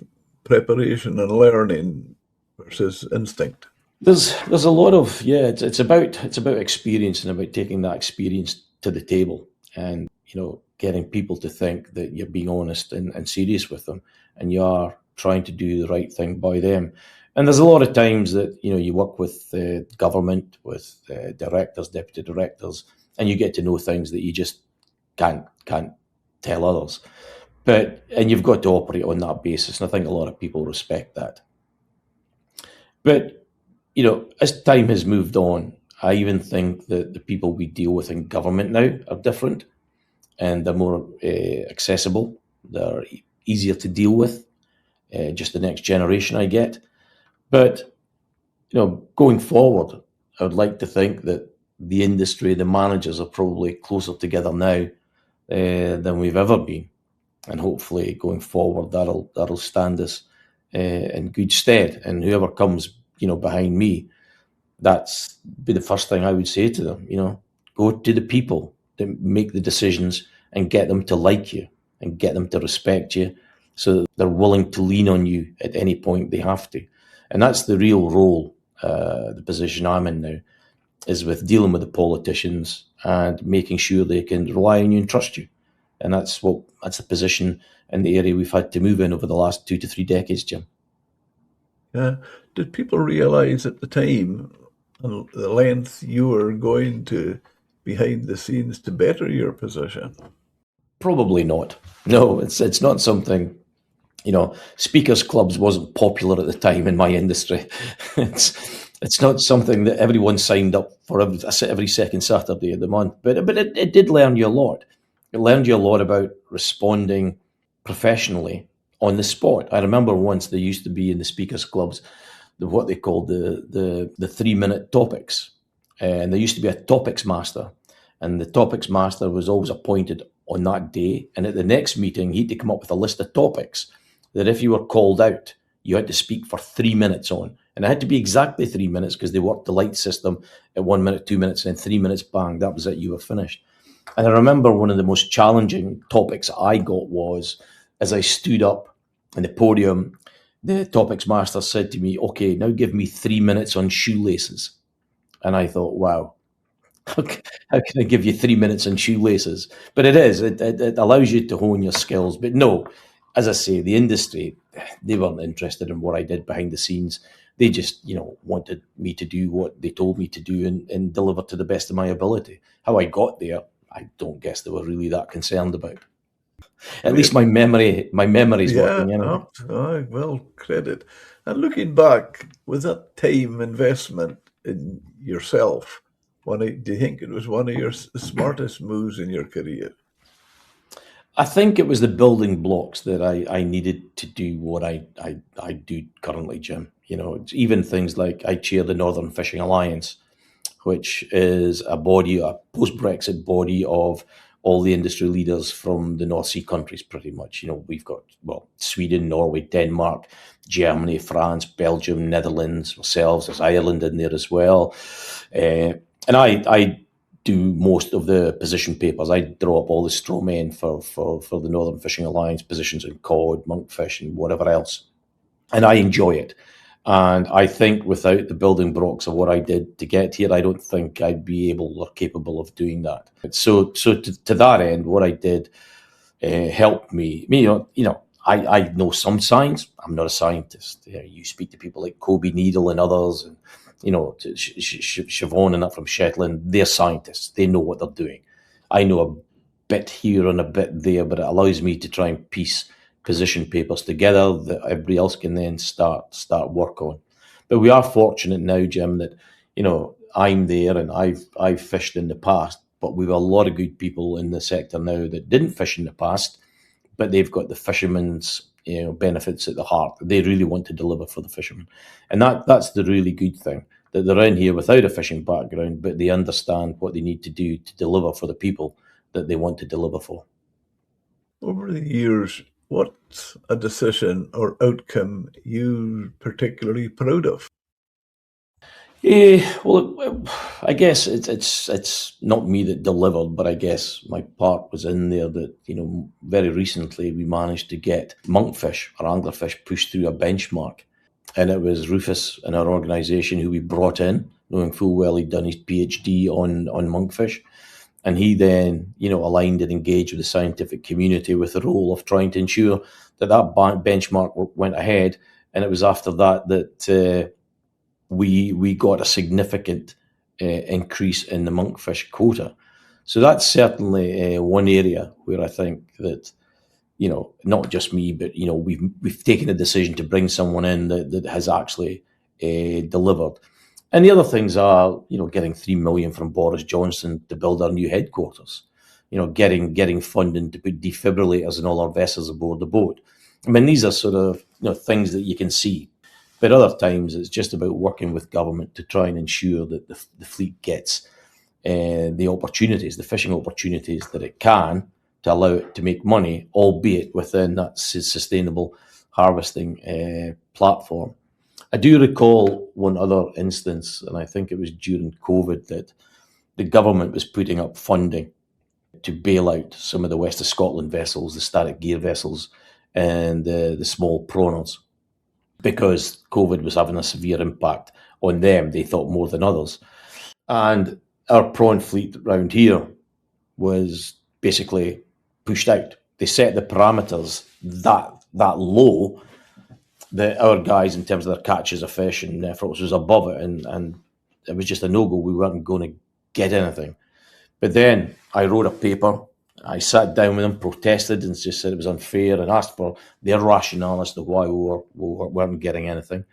preparation and learning versus instinct? There's a lot of, it's about experience and about taking that experience to the table, and getting people to think that you're being honest and serious with them, and you are trying to do the right thing by them. And there's a lot of times that you work with government, with directors, deputy directors, and you get to know things that you just can't tell others. And you've got to operate on that basis, and I think a lot of people respect that. But as time has moved on, I even think that the people we deal with in government now are different, and they're more accessible. They're easier to deal with. Just the next generation I get. But going forward, I would like to think that the industry, the managers, are probably closer together now than we've ever been, and hopefully going forward that'll stand us in good stead. And whoever comes behind me, that's be the first thing I would say to them. Go to the people that make the decisions and get them to like you and get them to respect you, so that they're willing to lean on you at any point they have to. And that's the real role, the position I'm in now, is with dealing with the politicians and making sure they can rely on you and trust you. And that's the position in the area we've had to move in over the last 2 to 3 decades, Jim. Yeah. Did people realize at the time the length you were going to behind the scenes to better your position? Probably not. No, it's not something. Speakers clubs wasn't popular at the time in my industry. It's not something that everyone signed up for every second Saturday of the month. But it did learn you a lot. It learned you a lot about responding professionally on the spot. I remember once there used to be in the speakers clubs what they called the 3-minute topics, and there used to be a topics master, and the topics master was always appointed on that day. And at the next meeting, he had to come up with a list of topics that if you were called out, you had to speak for 3 minutes on. And it had to be exactly 3 minutes, because they worked the light system at 1 minute, 2 minutes, and then 3 minutes, bang, that was it, you were finished. And I remember one of the most challenging topics I got was, as I stood up on the podium, the topics master said to me, "Okay, now give me 3 minutes on shoelaces." And I thought, wow, how can I give you 3 minutes on shoelaces? But it allows you to hone your skills. But no, as I say, the industry, they weren't interested in what I did behind the scenes. They just, wanted me to do what they told me to do and deliver to the best of my ability. How I got there, I don't guess they were really that concerned about. At least my memory's working anyway. Well, credit. And looking back, was that time investment in yourself, do you think it was one of your smartest moves in your career? I think it was the building blocks that I needed to do what I do currently, Jim. Even things like I chair the Northern Fishing Alliance, which is a post-Brexit body of all the industry leaders from the North Sea countries, pretty much. We've got, Sweden, Norway, Denmark, Germany, France, Belgium, Netherlands, ourselves, there's Ireland in there as well. And I do most of the position papers. I draw up all the straw men for the Northern Fishing Alliance, positions in cod, monkfish, and whatever else. and I enjoy it. And I think without the building blocks of what I did to get here, I don't think I'd be able or capable of doing that. So to that end, what I did helped me. I know some science. I'm not a scientist. You speak to people like Kobe Needle and others, and Siobhan and that from Shetland. They're scientists. They know what they're doing. I know a bit here and a bit there, but it allows me to try and piece position papers together that everybody else can then start work on. But we are fortunate now, Jim, that I'm there and I've fished in the past, but we've a lot of good people in the sector now that didn't fish in the past, but they've got the fishermen's benefits at the heart. They really want to deliver for the fishermen, and that's the really good thing, that they're in here without a fishing background, but they understand what they need to do to deliver for the people that they want to deliver for. Over the years, what's a decision or outcome you particularly proud of? Well, I guess it's not me that delivered, but I guess my part was in there. That very recently we managed to get monkfish or anglerfish pushed through a benchmark, and it was Rufus in our organisation who we brought in, knowing full well he'd done his PhD on monkfish, and he then aligned and engaged with the scientific community with the role of trying to ensure that benchmark went ahead, and it was after that we got a significant increase in the monkfish quota. So that's certainly one area where I think that not just me, but we've taken a decision to bring someone in that has actually delivered. And the other things are getting 3 million from Boris Johnson to build our new headquarters. Getting funding to put defibrillators in all our vessels aboard the boat. I mean, these are sort of things that you can see. But other times it's just about working with government to try and ensure that the fleet gets the opportunities, the fishing opportunities that it can, to allow it to make money, albeit within that sustainable harvesting platform. I do recall one other instance, and I think it was during COVID, that the government was putting up funding to bail out some of the West of Scotland vessels, the static gear vessels, and the small prawners, because COVID was having a severe impact on them, they thought, more than others. And our prawn fleet around here was basically pushed out. They set the parameters that low that our guys, in terms of their catches of fish and efforts, was above it, and it was just a no-go. We weren't going to get anything. But then I wrote a paper. I sat down with them, protested, and just said it was unfair, and asked for their rationale as to why we weren't getting anything.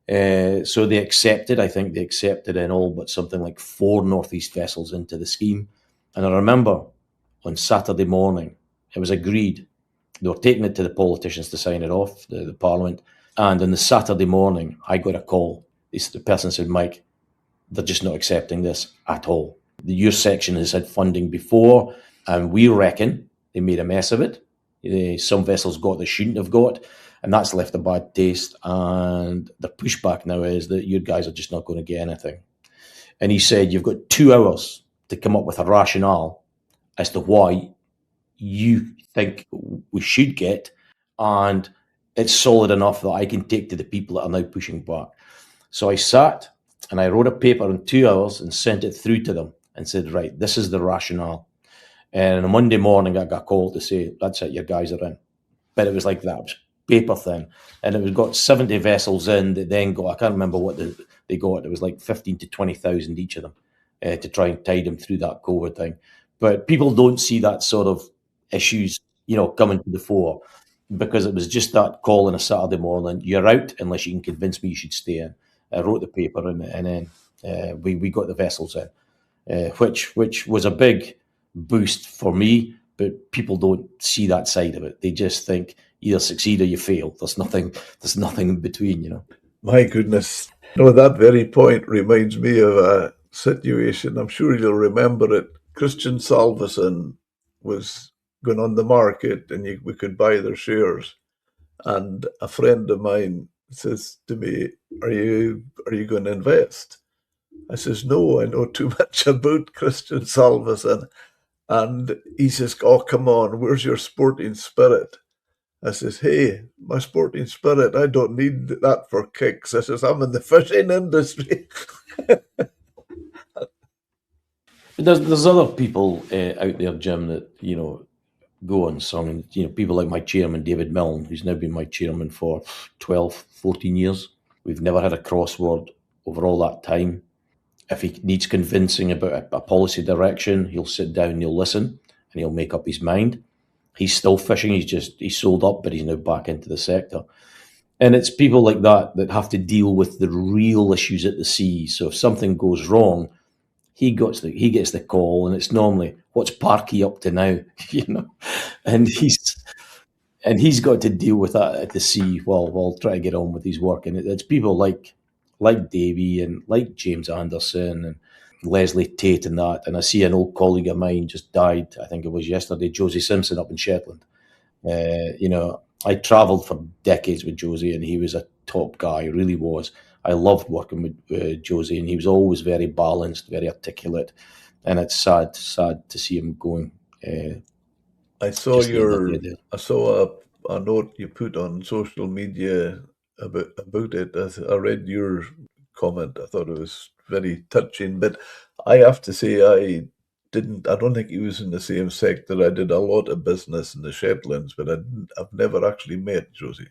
So they accepted. I think they accepted in all but something like 4 northeast vessels into the scheme. And I remember on Saturday morning, it was agreed. They were taking it to the politicians to sign it off, the Parliament. And on the Saturday morning, I got a call. The person said, "Mike, they're just not accepting this at all. Your section has had funding before, and we reckon they made a mess of it. Some vessels got they shouldn't have got, and that's left a bad taste. And the pushback now is that your guys are just not going to get anything." And he said, "You've got 2 hours to come up with a rationale as to why you think we should get, and it's solid enough that I can take to the people that are now pushing back." So I sat and I wrote a paper in 2 hours and sent it through to them and said, "Right, this is the rationale." And on a Monday morning, I got a call to say, "That's it, your guys are in." But it was like that. It was paper thin. And it was got 70 vessels in that then got, I can't remember what they got. It was like 15 to 20,000 each of them to try and tide them through that COVID thing. But people don't see that sort of issues, coming to the fore, because it was just that call on a Saturday morning. You're out unless you can convince me you should stay in. I wrote the paper and then we got the vessels in, which was a big boost for me. But people don't see that side of it. They just think either succeed or you fail. There's nothing in between, My goodness. That very point reminds me of a situation. I'm sure you'll remember it. Christian Salveson was going on the market and we could buy their shares. And a friend of mine says to me, are you going to invest? I says, "No, I know too much about Christian Salveson." And he says, "Oh, come on, where's your sporting spirit?" I says, hey, my sporting spirit, I don't need that for kicks. I says, I'm in the fishing industry. But there's other people out there, Jim, that go unsung, and people like my chairman David Milne, who's now been my chairman for 12, 14 years. We've never had a crossword over all that time. If he needs convincing about a policy direction, he'll sit down, he'll listen, and he'll make up his mind. He's still fishing. He's sold up, but he's now back into the sector. And it's people like that that have to deal with the real issues at the sea. So if something goes wrong, he gets the call, and it's normally, what's Parky up to now, and he's got to deal with that at the sea while trying to get on with his work. And it's people like Davy and like James Anderson and Leslie Tate and that. And I see an old colleague of mine just died, I think it was yesterday, Josie Simpson up in Shetland. I travelled for decades with Josie, and he was a top guy, really was. I loved working with Josie, and he was always very balanced, very articulate. And it's sad to see him going. I saw a note you put on social media about it. I read your comment. I thought it was very touching, but I have to say I don't think he was in the same sector. I did a lot of business in the Shetlands, but I've never actually met Josie.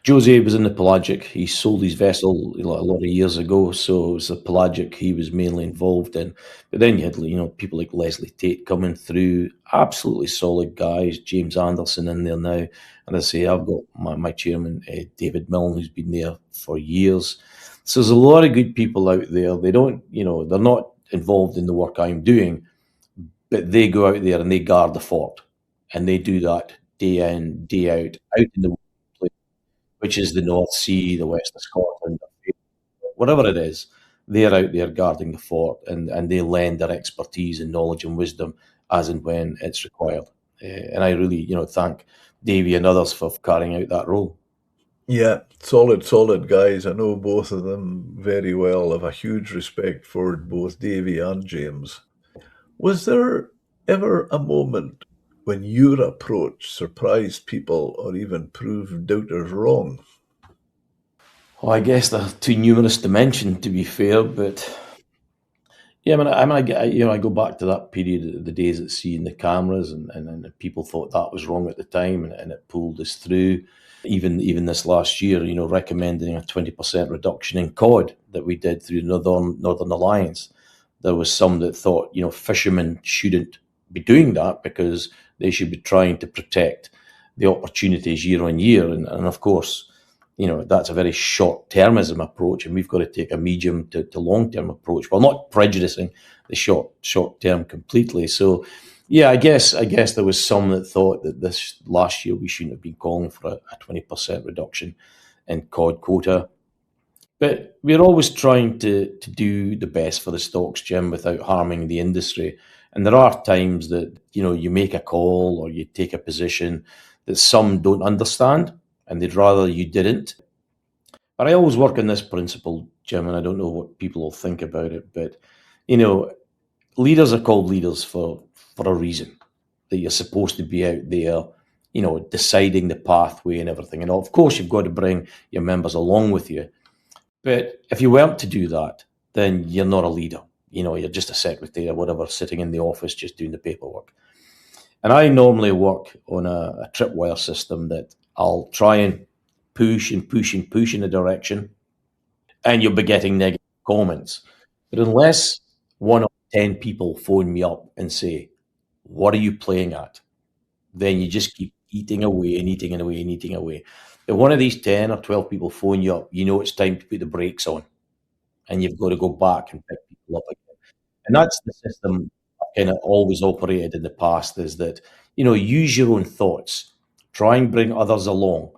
Josie was in the pelagic. He sold his vessel a lot of years ago, so it was the pelagic he was mainly involved in. But then you had people like Leslie Tate coming through, absolutely solid guys. James Anderson in there now, and I say I've got my chairman David Milne, who's been there for years. So there's a lot of good people out there. They don't, they're not involved in the work I'm doing, but they go out there and they guard the fort, and they do that day in, day out in the place, which is the North Sea, the west of Scotland, whatever it is. They're out there guarding the fort, and they lend their expertise and knowledge and wisdom as and when it's required. And I really, thank Davy and others for carrying out that role. Yeah, solid guys. I know both of them very well. I have a huge respect for both Davy and James. Was there ever a moment when your approach surprised people or even proved doubters wrong? Well, I guess they're too numerous to mention, to be fair, but yeah, I go back to that period, the days at sea and the cameras, and people thought that was wrong at the time, and it pulled us through. Even this last year, recommending a 20% reduction in cod that we did through the Northern Alliance. There was some that thought, fishermen shouldn't be doing that because they should be trying to protect the opportunities year on year. And of course, that's a very short-termism approach, and we've got to take a medium to long-term approach while not prejudicing the short-term completely. So, yeah, I guess there was some that thought that this last year we shouldn't have been calling for a 20% reduction in cod quota. But we're always trying to do the best for the stocks, Jim, without harming the industry. And there are times that, you make a call or you take a position that some don't understand and they'd rather you didn't. But I always work on this principle, Jim, and I don't know what people will think about it, but, leaders are called leaders for a reason, that you're supposed to be out there, deciding the pathway and everything. And of course, you've got to bring your members along with you. But if you weren't to do that, then you're not a leader. You're just a secretary or whatever, sitting in the office just doing the paperwork. And I normally work on a tripwire system that I'll try and push and push and push in a direction, and you'll be getting negative comments. But unless 1 of 10 people phone me up and say, what are you playing at? Then you just keep eating away and eating away and eating away. If one of these 10 or 12 people phone you up, it's time to put the brakes on, and you've got to go back and pick people up again. And that's the system I've kind of always operated in the past, is that, use your own thoughts, try and bring others along.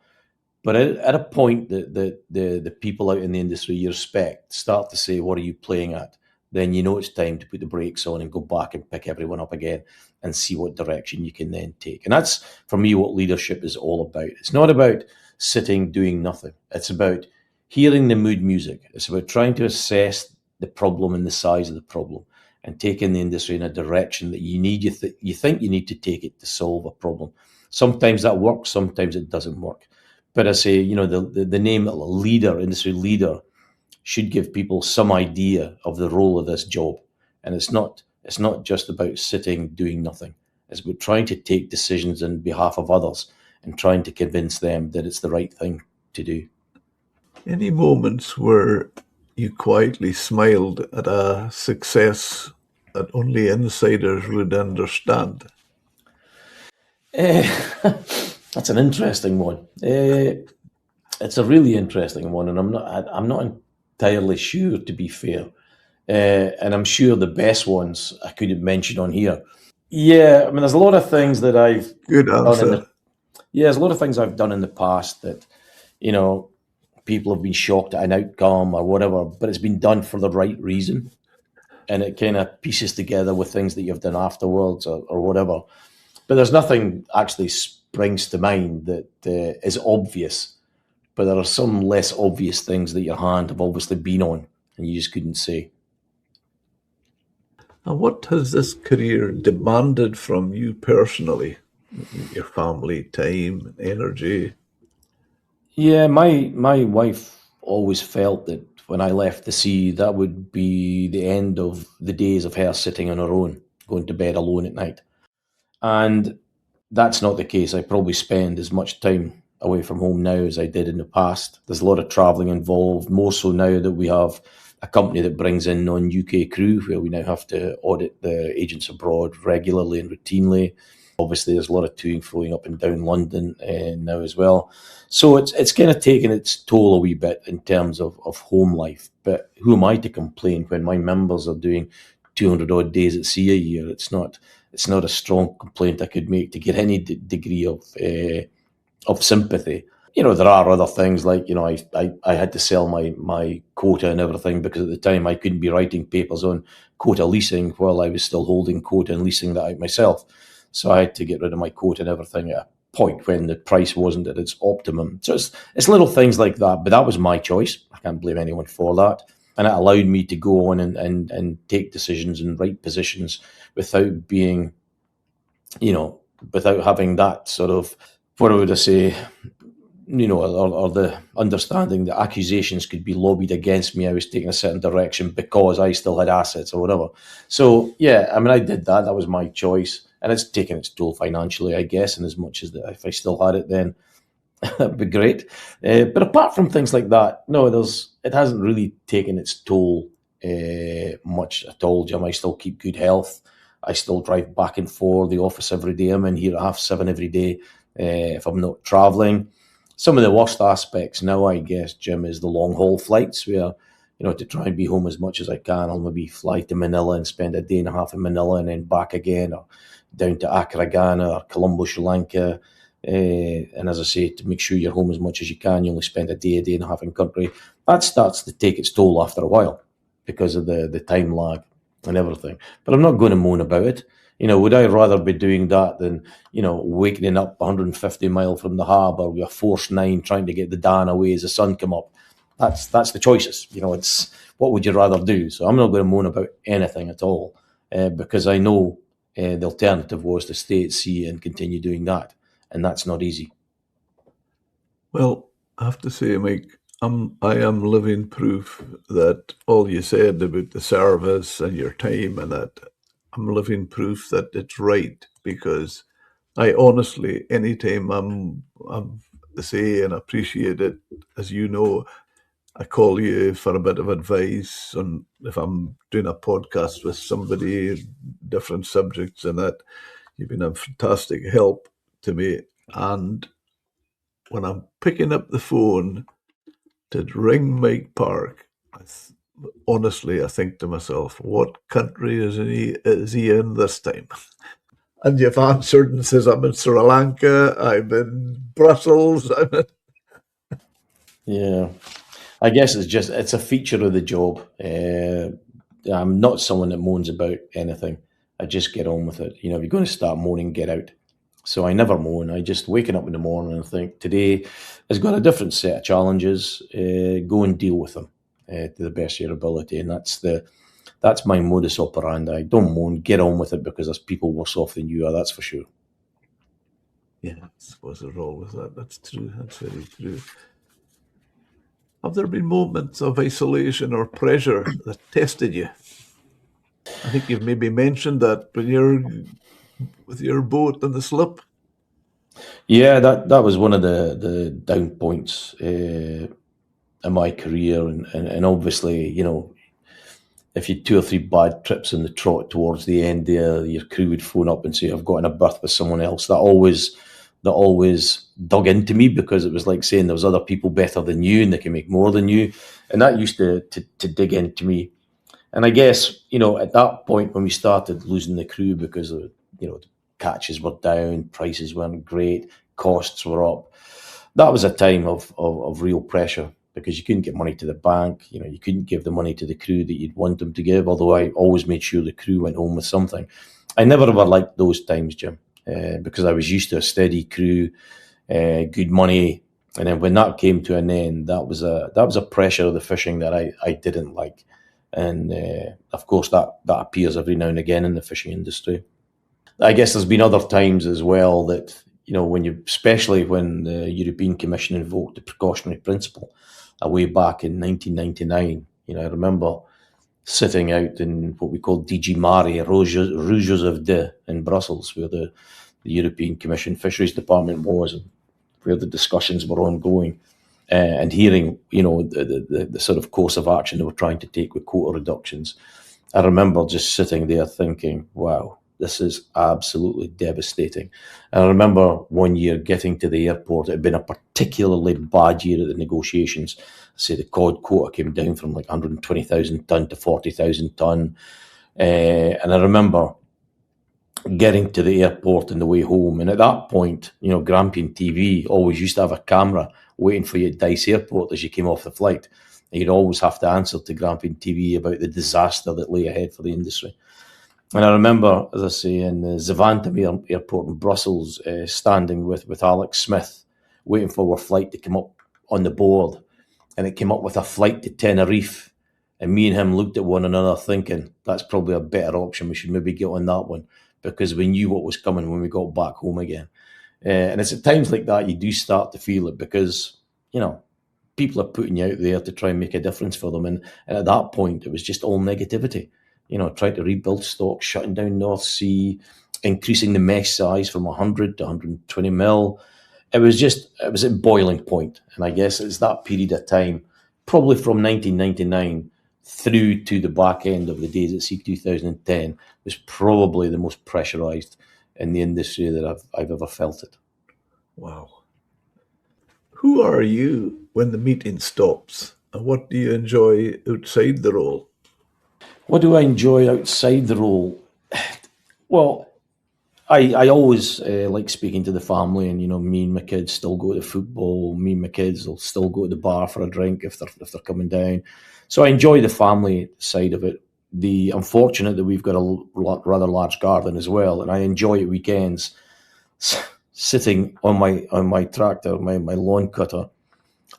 But at a point that the people out in the industry you respect start to say, what are you playing at? Then it's time to put the brakes on and go back and pick everyone up again and see what direction you can then take. And that's, for me, what leadership is all about. It's not about sitting doing nothing. It's about hearing the mood music. It's about trying to assess the problem and the size of the problem, and taking the industry in a direction that you think you need to take it to solve a problem. Sometimes that works, sometimes it doesn't work. But I say, the name leader, industry leader, should give people some idea of the role of this job. And it's not just about sitting doing nothing. It's about trying to take decisions on behalf of others and trying to convince them that it's the right thing to do. Any moments where you quietly smiled at a success that only insiders would understand? Eh, that's an interesting one. It's a really interesting one, and I'm not entirely sure, to be fair. And I'm sure the best ones I couldn't mention on here. Yeah, I mean, there's a lot of things that I've Good done in answer. the yeah, there's a lot of things I've done in the past that you know people have been shocked at an outcome or whatever, but it's been done for the right reason, and it kind of pieces together with things that you've done afterwards or whatever. But there's nothing actually springs to mind that is obvious. But there are some less obvious things that your hand have obviously been on, and you just couldn't say. And what has this career demanded from you personally? Your family, time, energy? Yeah, my wife always felt that when I left the sea, that would be the end of the days of her sitting on her own, going to bed alone at night. And that's not the case. I probably spend as much time away from home now as I did in the past. There's a lot of travelling involved, more so now that we have a company that brings in non-UK crew, where we now have to audit the agents abroad regularly and routinely. Obviously, there's a lot of toing froing up and down London now as well. So it's kind of taken its toll a wee bit in terms of home life. But who am I to complain when my members are doing 200 odd days at sea a year? It's not a strong complaint I could make to get any degree of sympathy. There are other things like I had to sell my quota and everything because at the time I couldn't be writing papers on quota leasing while I was still holding quota and leasing that out myself. So I had to get rid of my quota and everything at a point when the price wasn't at its optimum. So it's little things like that, but that was my choice. I can't blame anyone for that. And it allowed me to go on and take decisions and right positions without being, without having that sort of, what would I say, or the understanding that accusations could be lobbied against me. I was taking a certain direction because I still had assets or whatever. So yeah, I mean, I did that. That was my choice, and it's taken its toll financially, I guess. And as much as that, if I still had it, then that'd be great. But apart from things like that, no, it hasn't really taken its toll much at all, Jim. I still keep good health. I still drive back and forth the office every day. I'm in here at 7:30 every day if I'm not travelling. Some of the worst aspects now, I guess, Jim, is the long haul flights where, to try and be home as much as I can, I'll maybe fly to Manila and spend a day and a half in Manila and then back again, or down to Accra, Ghana, or Colombo, Sri Lanka. And as I say, to make sure you're home as much as you can, you only spend a day and a half in country. That starts to take its toll after a while because of the time lag and everything. But I'm not going to moan about it. Would I rather be doing that than, waking up 150 mile from the harbour with a Force 9 trying to get the Dan away as the sun come up? That's the choices. It's what would you rather do? So I'm not going to moan about anything at all because I know the alternative was to stay at sea and continue doing that. And that's not easy. Well, I have to say, Mike, I am living proof that all you said about the service and your time and that, I'm living proof that it's right, because I honestly, anytime I'm the say and appreciate it, as you know, I call you for a bit of advice on if I'm doing a podcast with somebody, different subjects and that. You've been a fantastic help to me. And when I'm picking up the phone to ring Mike Park, honestly, I think to myself, what country is he in this time? And you've answered and says, I'm in Sri Lanka, I'm in Brussels. Yeah. I guess it's a feature of the job. I'm not someone that moans about anything. I just get on with it. If you're going to start moaning, get out. So I never moan. I just waking up in the morning and think today has got a different set of challenges. Go and deal with them to the best of your ability, and That's my modus operandi. Don't moan, get on with it, because there's people worse off than you are, that's for sure. Yeah, I suppose there's always that. That's true. That's very true. Have there been moments of isolation or pressure that tested you? I think you've maybe mentioned that when you're with your boat in the slip. Yeah, that was one of the down points in my career, and obviously, if you had 2 or 3 bad trips in the trot towards the end there, your crew would phone up and say, I've got in a berth with someone else. That always dug into me, because it was like saying there was other people better than you and they can make more than you. And that used to dig into me. And I guess, at that point when we started losing the crew because of, catches were down, prices weren't great, costs were up, that was a time of real pressure, because you couldn't get money to the bank. You couldn't give the money to the crew that you'd want them to give, although I always made sure the crew went home with something. I never ever liked those times, Jim, because I was used to a steady crew, good money. And then when that came to an end, that was a pressure of the fishing that I didn't like. And of course, that appears every now and again in the fishing industry. I guess there's been other times as well that, especially when the European Commission invoked the precautionary principle way back in 1999. I remember sitting out in what we call DG Mare, Rouges of De in Brussels, where the European Commission Fisheries Department was, and where the discussions were ongoing, and hearing, the sort of course of action they were trying to take with quota reductions. I remember just sitting there thinking, wow, this is absolutely devastating. And I remember one year getting to the airport. It had been a particularly bad year at the negotiations. Say the cod quota came down from like 120,000 tonne to 40,000 tonne. And I remember getting to the airport on the way home. And at that point, Grampian TV always used to have a camera waiting for you at Dice Airport as you came off the flight. And you'd always have to answer to Grampian TV about the disaster that lay ahead for the industry. And I remember, as I say, in the Zaventem airport in Brussels, standing with Alex Smith, waiting for our flight to come up on the board. And it came up with a flight to Tenerife. And me and him looked at one another thinking, that's probably a better option. We should maybe get on that one, because we knew what was coming when we got back home again. And it's at times like that you do start to feel it, because, people are putting you out there to try and make a difference for them. And at that point, it was just all negativity. Trying to rebuild stock, shutting down North Sea, increasing the mesh size from 100 to 120 mil. It was at boiling point. And I guess it's that period of time, probably from 1999 through to the back end of the Days at Sea 2010, was probably the most pressurised in the industry that I've ever felt it. Wow. Who are you when the meeting stops? And what do you enjoy outside the role? What do I enjoy outside the role? Well, I always like speaking to the family, and me and my kids still go to football. Me and my kids will still go to the bar for a drink if they're coming down. So I enjoy the family side of it. I'm fortunate that we've got a rather large garden as well, and I enjoy at weekends sitting on my tractor, my lawn cutter,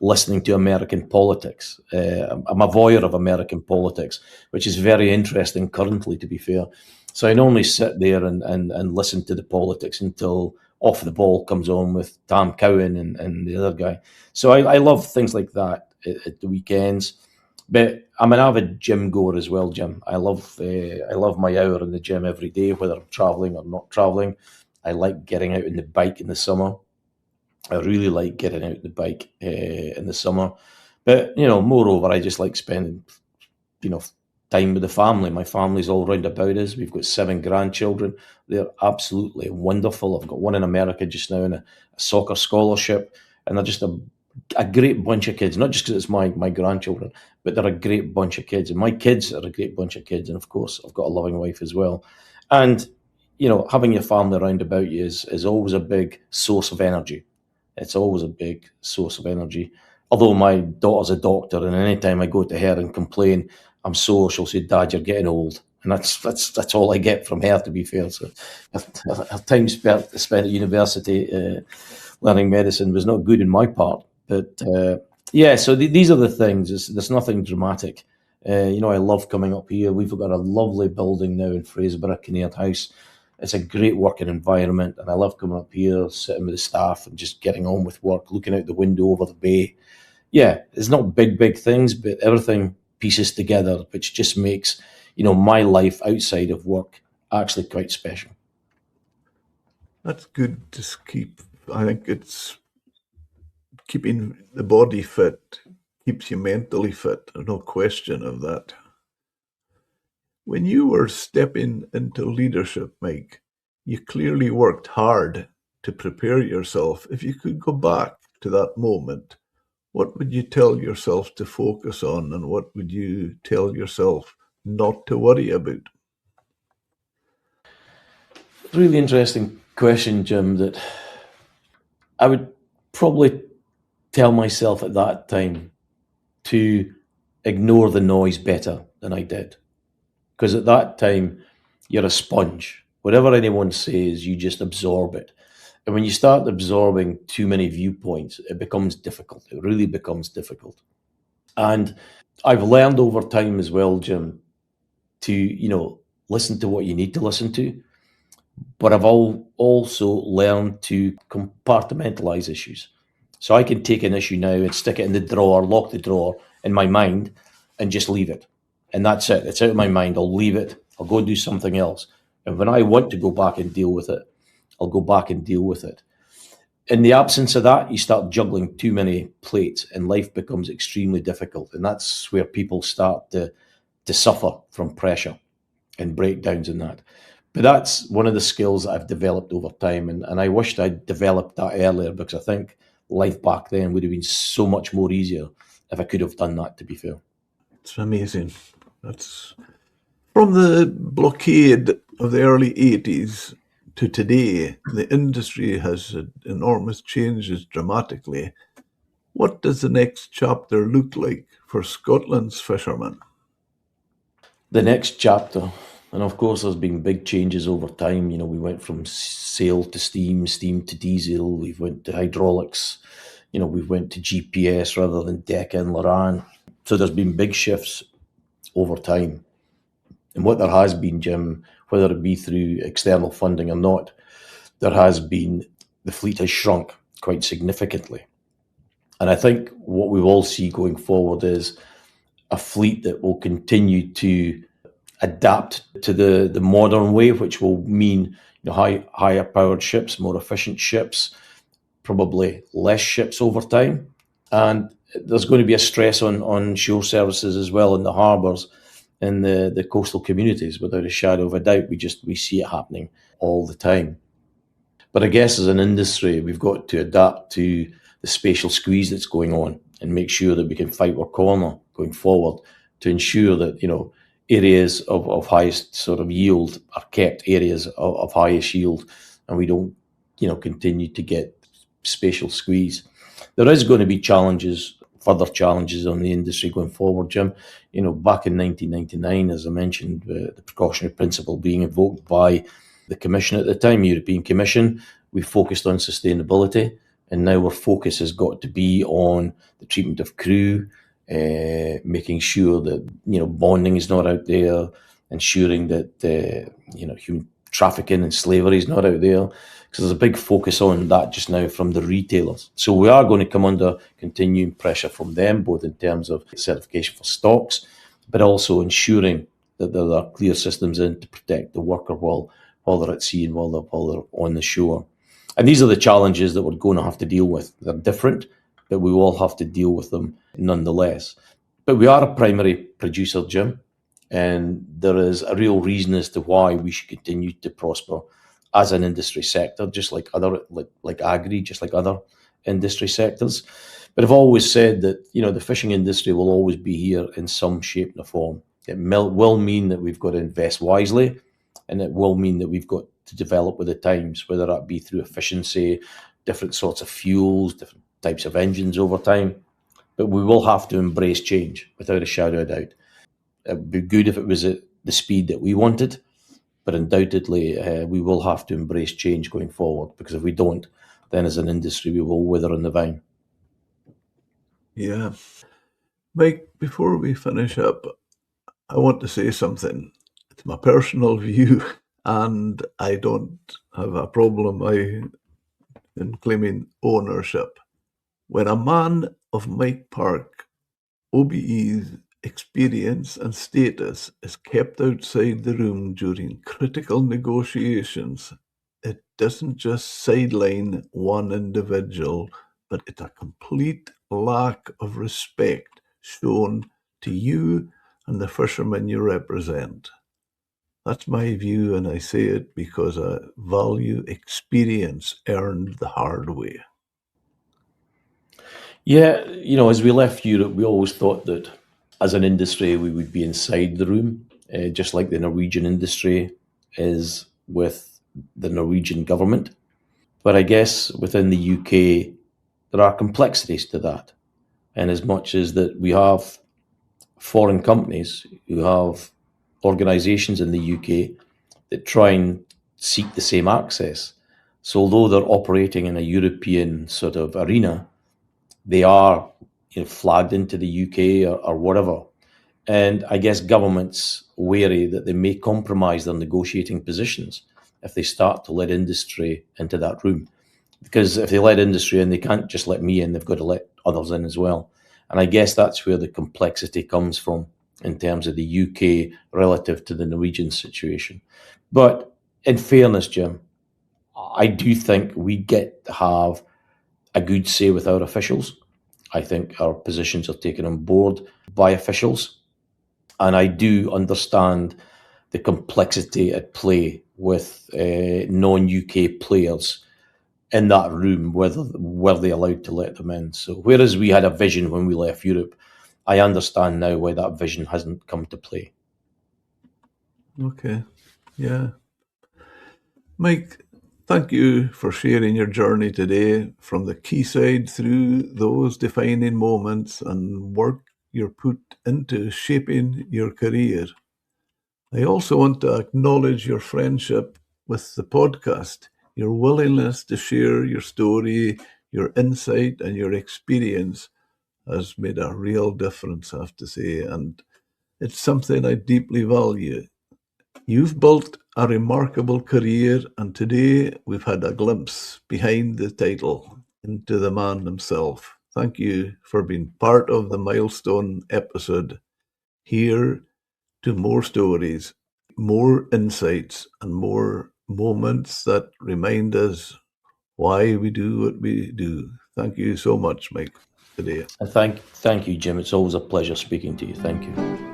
listening to American politics. I'm a voyeur of American politics, which is very interesting currently, to be fair. So I normally sit there and listen to the politics until Off the Ball comes on with Tom Cowan and the other guy. So I love things like that at the weekends. But I'm an avid gym goer as well, Jim. I love my hour in the gym every day, whether I'm travelling or not travelling. I like getting out on the bike in the summer. I really like getting out the bike in the summer. But, moreover, I just like spending, time with the family. My family's all round about us. We've got 7 grandchildren. They're absolutely wonderful. I've got one in America just now in a soccer scholarship. And they're just a great bunch of kids, not just because it's my grandchildren, but they're a great bunch of kids. And my kids are a great bunch of kids. And, of course, I've got a loving wife as well. And, having your family around about you is always a big source of energy. It's always a big source of energy. Although my daughter's a doctor, and anytime I go to her and complain, I'm sore, she'll say, "Dad, you're getting old." And that's all I get from her, to be fair. So her time spent at university learning medicine was not good in my part. But so these are the things. There's nothing dramatic I love coming up here. We've got a lovely building now in Fraserburgh, Kinnaird House. It's a great working environment, and I love coming up here, sitting with the staff and just getting on with work, looking out the window over the bay. Yeah, it's not big things, but everything pieces together, which just makes, my life outside of work actually quite special. That's good to keep. I think it's keeping the body fit keeps you mentally fit. No question of that. When you were stepping into leadership, Mike, you clearly worked hard to prepare yourself. If you could go back to that moment, what would you tell yourself to focus on, and what would you tell yourself not to worry about? Really interesting question, Jim, that I would probably tell myself at that time to ignore the noise better than I did. Because at that time, you're a sponge. Whatever anyone says, you just absorb it. And when you start absorbing too many viewpoints, it becomes difficult. It really becomes difficult. And I've learned over time as well, Jim, to, listen to what you need to listen to. But I've also learned to compartmentalize issues. So I can take an issue now and stick it in the drawer, lock the drawer in my mind, and just leave it. And that's it. It's out of my mind. I'll leave it. I'll go do something else. And when I want to go back and deal with it, I'll go back and deal with it. In the absence of that, you start juggling too many plates and life becomes extremely difficult. And that's where people start to suffer from pressure and breakdowns in that. But that's one of the skills that I've developed over time. And I wished I'd developed that earlier, because I think life back then would have been so much more easier if I could have done that, to be fair. It's amazing. That's from the blockade of the early 80s to today, the industry has had enormous changes dramatically. What does the next chapter look like for Scotland's fishermen? The next chapter, and of course, there's been big changes over time. We went from sail to steam, steam to diesel. We've went to hydraulics. We've went to GPS rather than Deca and Loran. So there's been big shifts over time. And what there has been, Jim, whether it be through external funding or not, there has been, the fleet has shrunk quite significantly. And I think what we will see going forward is a fleet that will continue to adapt to the modern way, which will mean higher powered ships, more efficient ships, probably less ships over time. And there's going to be a stress on shore services as well in the harbours, in the coastal communities, without a shadow of a doubt. We see it happening all the time. But I guess as an industry, we've got to adapt to the spatial squeeze that's going on and make sure that we can fight our corner going forward to ensure that, areas of highest sort of yield are kept areas of highest yield, and we don't, continue to get spatial squeeze. There is going to be further challenges on the industry going forward, Jim. Back in 1999, as I mentioned, the precautionary principle being invoked by the Commission at the time, European Commission, we focused on sustainability, and now our focus has got to be on the treatment of crew, making sure that bonding is not out there, ensuring that human trafficking and slavery is not out there, because there's a big focus on that just now from the retailers. So we are going to come under continuing pressure from them, both in terms of certification for stocks, but also ensuring that there are clear systems in to protect the worker while they're at sea and while they're on the shore. And these are the challenges that we're going to have to deal with. They're different, but we will have to deal with them nonetheless. But we are a primary producer, Jim, and there is a real reason as to why we should continue to prosper as an industry sector, just like agri, just like other industry sectors. But I've always said that the fishing industry will always be here in some shape or form. It will mean that we've got to invest wisely, and it will mean that we've got to develop with the times, whether that be through efficiency, different sorts of fuels, different types of engines over time. But we will have to embrace change without a shadow of doubt. It would be good if it was at the speed that we wanted, but undoubtedly we will have to embrace change going forward, because if we don't, then as an industry we will wither on the vine. Yeah. Mike, before we finish up, I want to say something. It's my personal view, and I don't have a problem in claiming ownership. When a man of Mike Park, OBE's experience and status is kept outside the room during critical negotiations, it doesn't just sideline one individual, but it's a complete lack of respect shown to you and the fishermen you represent. That's my view, and I say it because I value experience earned the hard way. Yeah, as we left Europe, we always thought that as an industry we would be inside the room, just like the Norwegian industry is with the Norwegian government. But I guess within the UK, there are complexities to that. And as much as that we have foreign companies who have organisations in the UK that try and seek the same access. So although they're operating in a European sort of arena, they are flagged into the UK or whatever. And I guess governments wary that they may compromise their negotiating positions if they start to let industry into that room. Because if they let industry in, they can't just let me in, they've got to let others in as well. And I guess that's where the complexity comes from in terms of the UK relative to the Norwegian situation. But in fairness, Jim, I do think we get to have a good say with our officials. I think our positions are taken on board by officials. And I do understand the complexity at play with non UK players in that room, whether were they allowed to let them in. So whereas we had a vision when we left Europe, I understand now why that vision hasn't come to play. Okay. Yeah. Mike, thank you for sharing your journey today from the quayside through those defining moments and work you're put into shaping your career. I also want to acknowledge your friendship with the podcast. Your willingness to share your story, your insight, and your experience has made a real difference, I have to say, and it's something I deeply value. You've built a remarkable career, and today we've had a glimpse behind the title into the man himself. Thank you for being part of the milestone episode. Here to more stories, more insights, and more moments that remind us why we do what we do. Thank you so much, Mike, today. And thank you, Jim. It's always a pleasure speaking to you. Thank you.